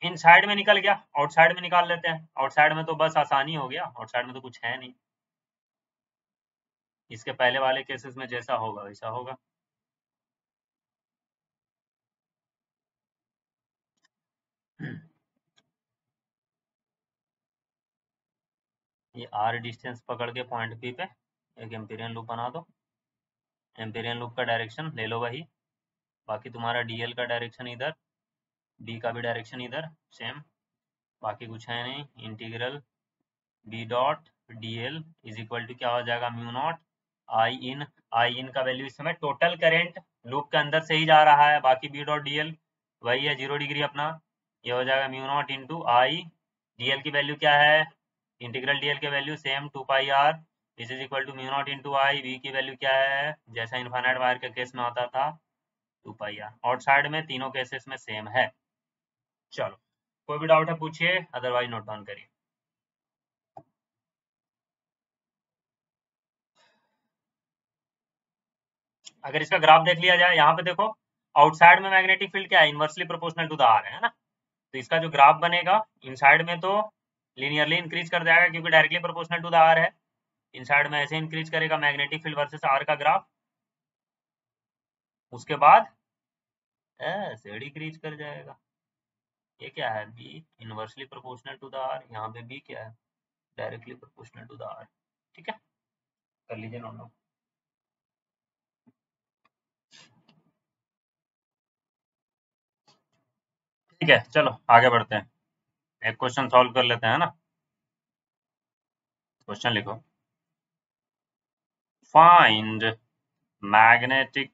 इनसाइड में निकल गया, आउटसाइड में निकाल लेते हैं। आउटसाइड में तो बस आसानी हो गया, आउटसाइड में तो कुछ है नहीं, इसके पहले वाले केसेस में जैसा होगा वैसा होगा। ये आर डिस्टेंस पकड़ के पॉइंट पी पे एक एम्पीरियन लूप बना दो। एम्पीरियन लूप का डायरेक्शन ले लो वही, बाकी तुम्हारा डीएल का डायरेक्शन इधर, बी का भी डायरेक्शन इधर सेम, बाकी कुछ है नहीं। Integral B dot D L is equal to क्या हो जाएगा, म्यू नॉट आई इन। आई इन का वैल्यू इस समय टोटल करंट लूप के अंदर से ही जा रहा है, बाकी बी डॉट डी एल वही है 0 डिग्री अपना, ये हो जाएगा mu naught into I. D L की वैल्यू क्या है, इंटीग्रल डी एल की value same 2 pi R, this is equal to mu naught into I. V की वैल्यू क्या है, जैसा इन्फाइनाइट वायर के केस में आता था 2 पाई आर। आउटसाइड में तीनों केसेस में सेम है। चलो कोई भी डाउट है पूछिए, अदरवाइज नोट डाउन करिए। अगर इसका ग्राफ देख लिया जाए, यहाँ पे देखो आउटसाइड में मैग्नेटिक फील्ड क्या है, inversely proportional to the R है ना। तो इसका जो ग्राफ बनेगा इनसाइड में तो लीनियरली इंक्रीज कर जाएगा क्योंकि directly proportional to the R है। इनसाइड में ऐसे इंक्रीज करेगा मैग्नेटिक फील्ड वर्सेस आर का ग्राफ, उसके बाद ऐसे डिक्रीज कर जाएगा। ये क्या है, B inversely proportional to the R, यहाँ पे बी क्या है, directly proportional to the R. ठीक है, कर लीजिए नोट। ठीक है चलो आगे बढ़ते हैं, एक क्वेश्चन सॉल्व कर लेते हैं ना। क्वेश्चन लिखो, find magnetic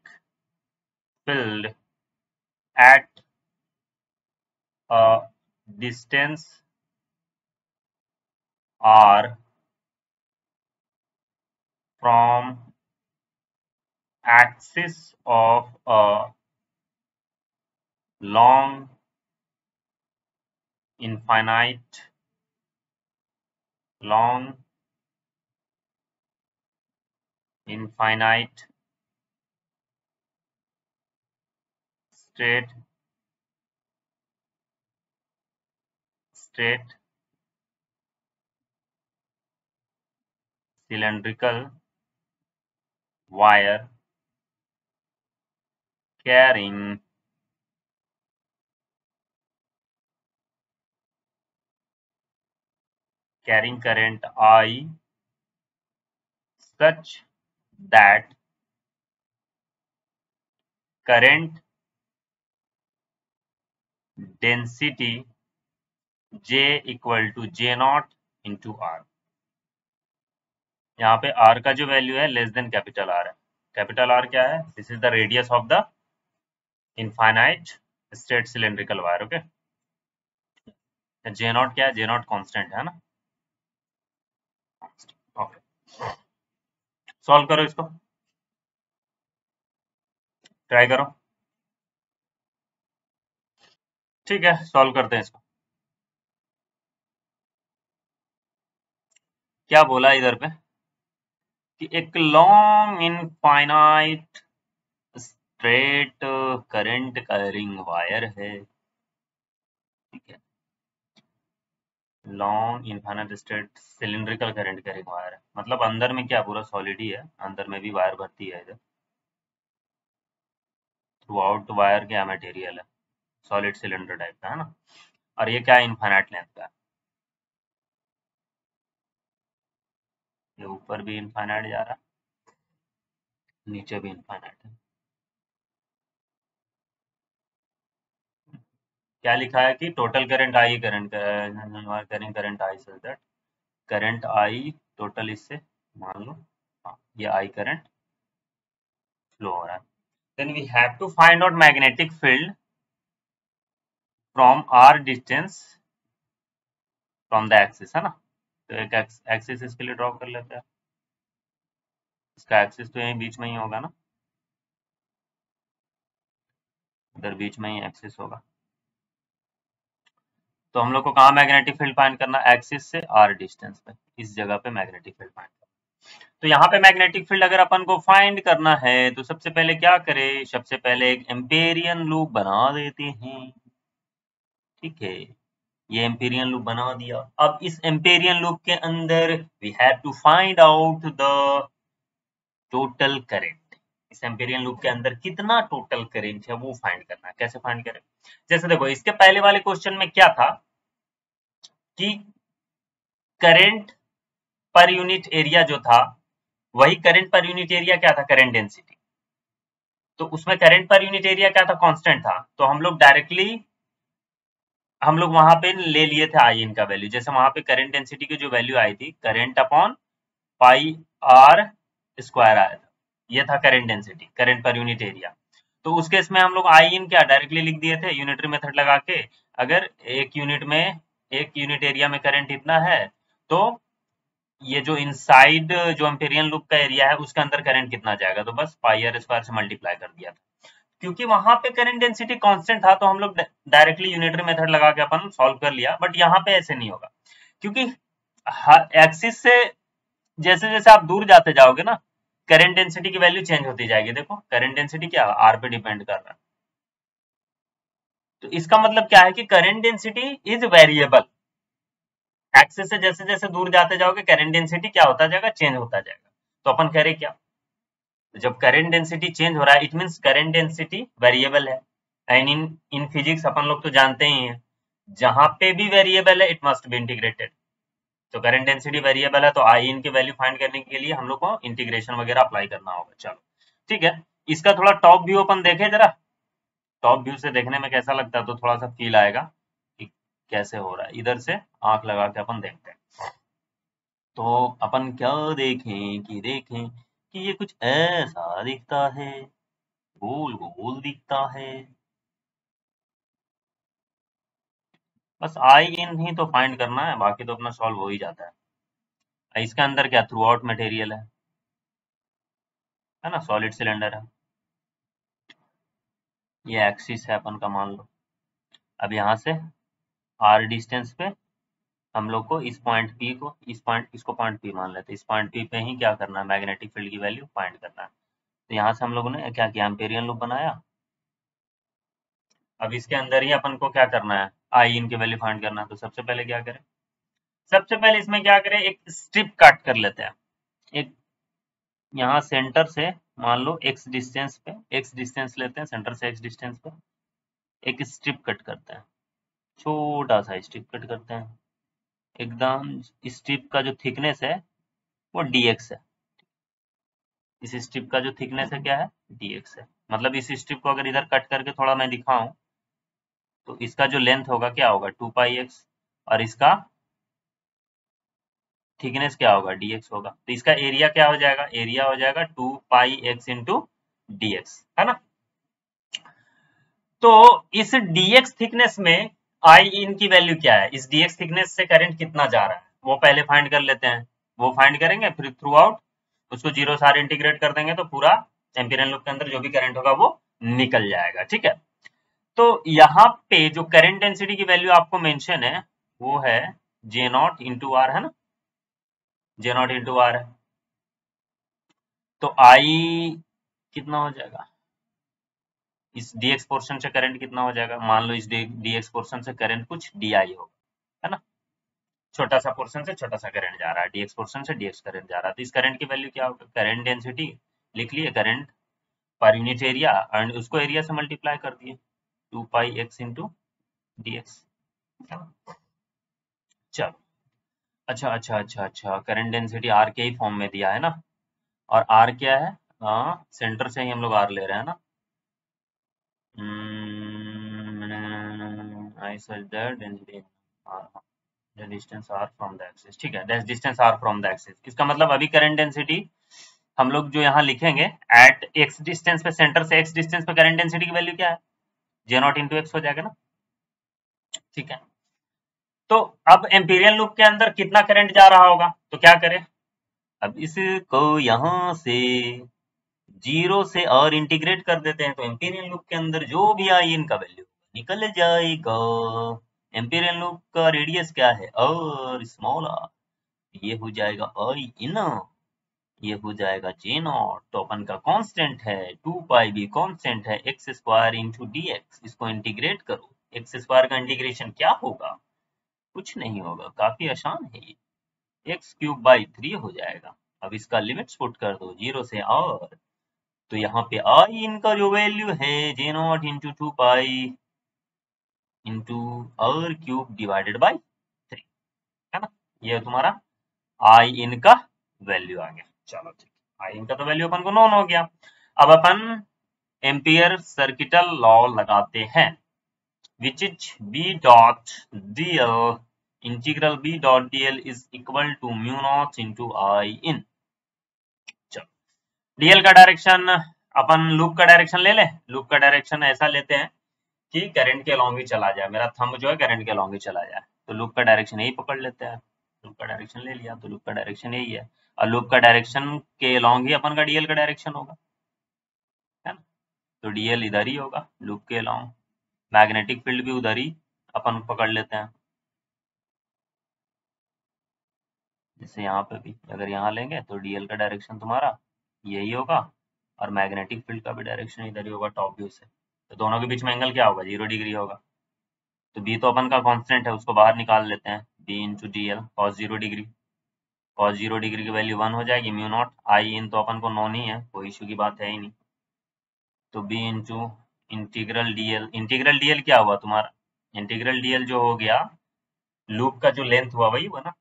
field at a distance r from axis of a long infinite straight cylindrical wire carrying current I such that current density J equal to J naught into R। यहाँ पे R का जो value है less than capital R है। Capital R क्या है, this is the radius of the infinite straight cylindrical wire. Okay, J not क्या है, J नॉट कांस्टेंट है ना। ओके, सॉल्व करो इसको, ट्राई करो। ठीक है सॉल्व करते हैं इसको। क्या बोला इधर पे कि एक long infinite straight current carrying wire है, ठीक है, long infinite straight cylindrical current carrying wire है, मतलब अंदर में क्या पूरा सॉलिड ही है, अंदर में भी वायर भर्ती है इधर, थ्रू आउट वायर क्या मटेरियल है, सॉलिड सिलेंडर टाइप का है ना, और ये क्या इनफाइनाइट लेंथ का है, ये ऊपर भी इनफाइनाइट जा रहा है, नीचे भी इनफाइनाइट है। क्या लिखा है कि टोटल करंट आई, करंट करेंगे current I so that current I total, इससे मान लो हाँ, ये आई करंट फ्लो हो रहा है। Then we have to find out magnetic field from R distance from the axis, है ना, तो एक एक्सिस इसके लिए ड्रॉ कर लेते हैं, इसका एक्सिस तो यहीं बीच में ही होगा ना, इधर बीच में ही एक्सिस होगा, तो हम लोग को कहाँ मैग्नेटिक फील्ड फाइंड करना, एक्सिस से आर डिस्टेंस पे, इस जगह पे मैग्नेटिक फील्ड फाइंड करना। तो यहाँ पे मैग्नेटिक फील्ड अगर अपन को फाइंड करना है तो सबसे पहले क्या करें, सबसे पहले एक एम्पेरियन लूप बना देते हैं, ठीक है, ये एम्पेरियन लूप बना दिया। अब इस एम्पेरियन लूप के अंदर we have to find out the total current, इस एम्पेरियन लूप के अंदर कितना टोटल करंट है वो फाइंड करना है। कैसे फाइंड करें, जैसे देखो इसके पहले वाले क्वेश्चन में क्या था कि करंट पर यूनिट एरिया जो था, वही करंट पर यूनिट एरिया क्या था, करंट डेंसिटी, तो उसमें करंट पर यूनिट एरिया क्या था, कांस्टेंट था, तो हम लोग वहां पे ले लिए थे आई इन का वैल्यू, जैसे वहां पे करंट डेंसिटी की जो वैल्यू आई थी current upon pi are square आया था, ये था current density, current per unit area, तो उस केस में हम लोग आई इन क्या डायरेक्टली लिख दिए थे यूनिटरी मेथड लगा के, अगर एक यूनिट एरिया में करंट इतना है तो ये जो इनसाइड जो एम्पेरियन लूप का एरिया है उसके अंदर करंट कितना जाएगा, तो बस पाई आर स्क्वायर से मल्टीप्लाई कर दिया था। क्योंकि वहां पे करंट डेंसिटी कांस्टेंट था तो हम लोग डायरेक्टली यूनिटरी मेथड लगा के अपन सॉल्व कर लिया, बट यहाँ पे ऐसे नहीं होगा, क्योंकि एक्सिस से जैसे जैसे आप दूर जाते जाओगे ना, करंट डेंसिटी की वैल्यू चेंज होती जाएगी। देखो करंट डेंसिटी क्या आर पे डिपेंड कर रहा है, तो इसका मतलब क्या है कि current density is variable, axis से जैसे जैसे दूर जाते जाओगे करंट डेंसिटी क्या होता जाएगा, चेंज होता जाएगा। तो अपन कह रहे क्या, जब करंट डेंसिटी चेंज हो रहा है it means current density variable है, एंड इन फिजिक्स अपन लोग तो जानते ही हैं, जहां पे भी वेरिएबल है इट मस्ट बी इंटीग्रेटेड, तो करंट डेंसिटी वेरिएबल है तो आई इन की वैल्यू फाइंड करने के लिए हम लोग को इंटीग्रेशन वगैरह अप्लाई करना होगा। चलो ठीक है, इसका थोड़ा टॉप व्यू अपन देखें जरा, टॉप व्यू से देखने में कैसा लगता है तो थोड़ा सा फील आएगा कि कैसे हो रहा है, इधर से आंख लगा के अपन देखते हैं, तो अपन क्या देखें कि ये कुछ ऐसा दिखता है, गोल गोल दिखता है, बस आई इन ही तो फाइंड करना है, बाकी तो अपना सॉल्व हो ही जाता है। इसके अंदर क्या थ्रू आउट मटेरियल है ना, सॉलिड सिलेंडर है, ये एक्सिस है अपन का मान लो। अब यहाँ से आर डिस्टेंस पे हम लोग को इस पॉइंट पी को इसको पॉइंट पी मान लेते हैं, इस पॉइंट पी पे ही क्या करना है, मैग्नेटिक फील्ड की वैल्यू फाइंड करना है। तो यहाँ से हम लोगों ने क्या किया, एम्पेरियन लूप बनाया, अब इसके अंदर ही अपन को क्या करना है, आई इन की वैल्यू फाइंड करना है। तो सबसे पहले क्या करें, सबसे पहले इसमें क्या करें, एक स्ट्रिप काट कर लेते हैं, एक यहाँ सेंटर से मान लो एक्स डिस्टेंस लेते हैं, सेंटर से एक्स डिस्टेंस पे एक स्ट्रिप कट करते हैं, छोटा सा स्ट्रिप कट करते हैं, एकदम स्ट्रिप का जो थिकनेस है वो dx है, इस स्ट्रिप का जो थिकनेस है क्या है, dx है, मतलब इस स्ट्रिप को अगर इधर कट करके थोड़ा मैं दिखाऊं तो इसका जो लेंथ होगा क्या होगा 2πx, और इसका थिकनेस क्या होगा dx होगा, तो इसका एरिया क्या हो जाएगा, एरिया हो जाएगा 2πx इंटू dx, है ना। तो इस dx थिकनेस में आई इन की वैल्यू क्या है, इस dx थिकनेस से करंट कितना जा रहा है वो पहले फाइंड कर लेते हैं, वो फाइंड करेंगे फिर थ्रू आउट उसको जीरो से आर इंटीग्रेट कर देंगे तो पूरा एम्पिरिकल लूप के अंदर जो भी करंट होगा वो निकल जाएगा, ठीक है। तो यहाँ पे जो करंट डेंसिटी की वैल्यू आपको मेंशन है वो है J0 इंटू आर, है ना, जे नॉट इंटू आर है, तो आई कितना हो जाएगा, इस dx पोर्शन से करंट कितना हो जाएगा, मान लो इस dx पोर्शन से करंट कुछ di होगा, है ना, छोटा सा पोर्शन से छोटा सा करंट जा रहा है, dx पोर्शन से dx करंट जा रहा है, तो इस करंट की वैल्यू क्या होगा, करंट डेंसिटी लिख लिए, current per unit area, and उसको एरिया से मल्टीप्लाई कर दिए 2 पाई x इंटू डी एक्स। चलो अच्छा, करंट डेंसिटी आर के ही फॉर्म में दिया है ना, और आर क्या है, सेंटर से ही हम लोग आर ले रहे हैं ना, I said that density the distance r from the axis, ठीक है, distance r from the axis, इसका मतलब अभी करंट डेंसिटी हम लोग जो यहाँ लिखेंगे एट x डिस्टेंस पे, सेंटर से x डिस्टेंस पे करंट डेंसिटी की वैल्यू क्या है, जे नॉट इंटू एक्स हो जाएगा ना, ठीक है। तो अब एम्पीरियल लूप के अंदर कितना करंट जा रहा होगा, तो क्या करें, अब इसको यहाँ से 0 से और इंटीग्रेट कर देते हैं, तो एम्पीरियल लूप के अंदर जो भी आई इनका वैल्यू निकल जाएगा। एम्पीरियल लूप का रेडियस क्या है, और स्मॉल आर, ये हो जाएगा आई इन, ये हो जाएगा जे नॉट, तो अपन का कांस्टेंट है 2 पाई भी कांस्टेंट है, x square into D x, इसको इंटीग्रेट करो, एक्स स्क्वायर का इंटीग्रेशन क्या होगा, कुछ नहीं होगा, काफी आसान है ये, एक्स क्यूब बाई 3 हो जाएगा। अब इसका लिमिट्स पुट कर दो 0 से और, तो यहाँ पे आई इनका जो वैल्यू है J naught into 2 pi into r cube divided by 3, है ना, ये तुम्हारा आई इन का वैल्यू आ गया। चलो ठीक, आई इन का तो वैल्यू अपन को नोन हो गया। अब अपन एम्पियर सर्किटल लॉ लगाते हैं, which is B dot dl integral B dot dl is equal to mu naught into I in. चलो डीएल का डायरेक्शन, अपन लूप का डायरेक्शन ले लें, लूप का डायरेक्शन ऐसा लेते हैं कि करंट के अलॉन्ग ही चला जाए, मेरा थंब जो है करंट के अलॉन्ग ही चला जाए, तो लूप का डायरेक्शन यही पकड़ लेते हैं, लूप का डायरेक्शन ले लिया, तो लूप का डायरेक्शन यही है, और लूप का डायरेक्शन के अलॉन्ग ही अपन का डीएल का डायरेक्शन होगा, है ना, तो डीएल इधर ही होगा लूप के अलॉन्ग, मैग्नेटिक फील्ड भी उधर ही अपन पकड़ लेते हैं, जैसे यहाँ पे भी अगर यहाँ लेंगे तो डीएल का डायरेक्शन तुम्हारा यही होगा, और मैग्नेटिक फील्ड का भी डायरेक्शन इधर ही होगा टॉप व्यू से, तो दोनों के बीच में एंगल क्या होगा, 0 डिग्री होगा, तो बी तो अपन का कांस्टेंट है, उसको बाहर निकाल लेते हैं, B into D L cos 0 degree, cos 0 degree की वैल्यू 1 हो जाएगी, म्यू नॉट आई इन तो अपन को नॉन ही है, कोई इशू की बात है ही नहीं, तो बी इंटू इंटीग्रल डीएल क्या हुआ तुम्हारा, इंटीग्रल डीएल जो हो गया, लूप का जो लेंथ हुआ वही हुआ ना,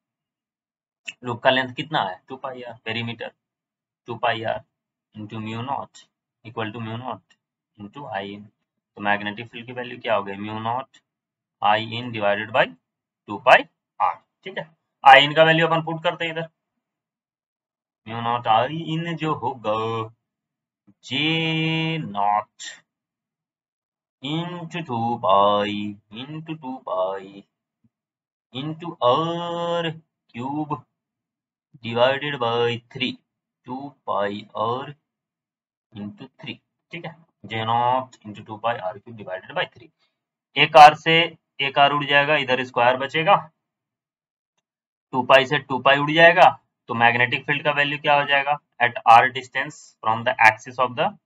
लूप का लेंथ कितना है 2 pi R, perimeter 2 pi are into mu naught equal to mu naught into I in, तो मैग्नेटिक फील्ड की वैल्यू क्या हो गई, mu naught I in divided by 2 pi R, ठीक है। आई इन का वैल्यू अपन पुट करते हैं इधर, म्यू नॉट आई इन जो होगा J naught into 2 pi into 2 pi into r cube divided by 3, 2 pi are into 3, ठीक है, J naught into 2 pi r cube divided by 3, एक आर से एक आर उड़ जाएगा, इधर स्क्वायर बचेगा, 2 पाई से 2 पाई उड़ जाएगा, तो मैग्नेटिक फील्ड का वैल्यू क्या हो जाएगा at R distance from the axis of the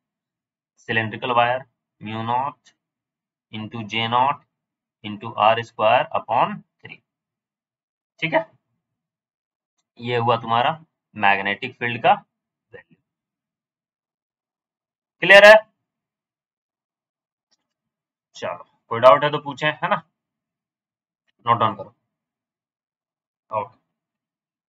cylindrical wire, mu naught into J naught into R square upon 3, ठीक है, ये हुआ तुम्हारा मैग्नेटिक फील्ड का वैल्यू। क्लियर है, चलो कोई डाउट है तो पूछें, है ना, नोट डाउन करो, ओके।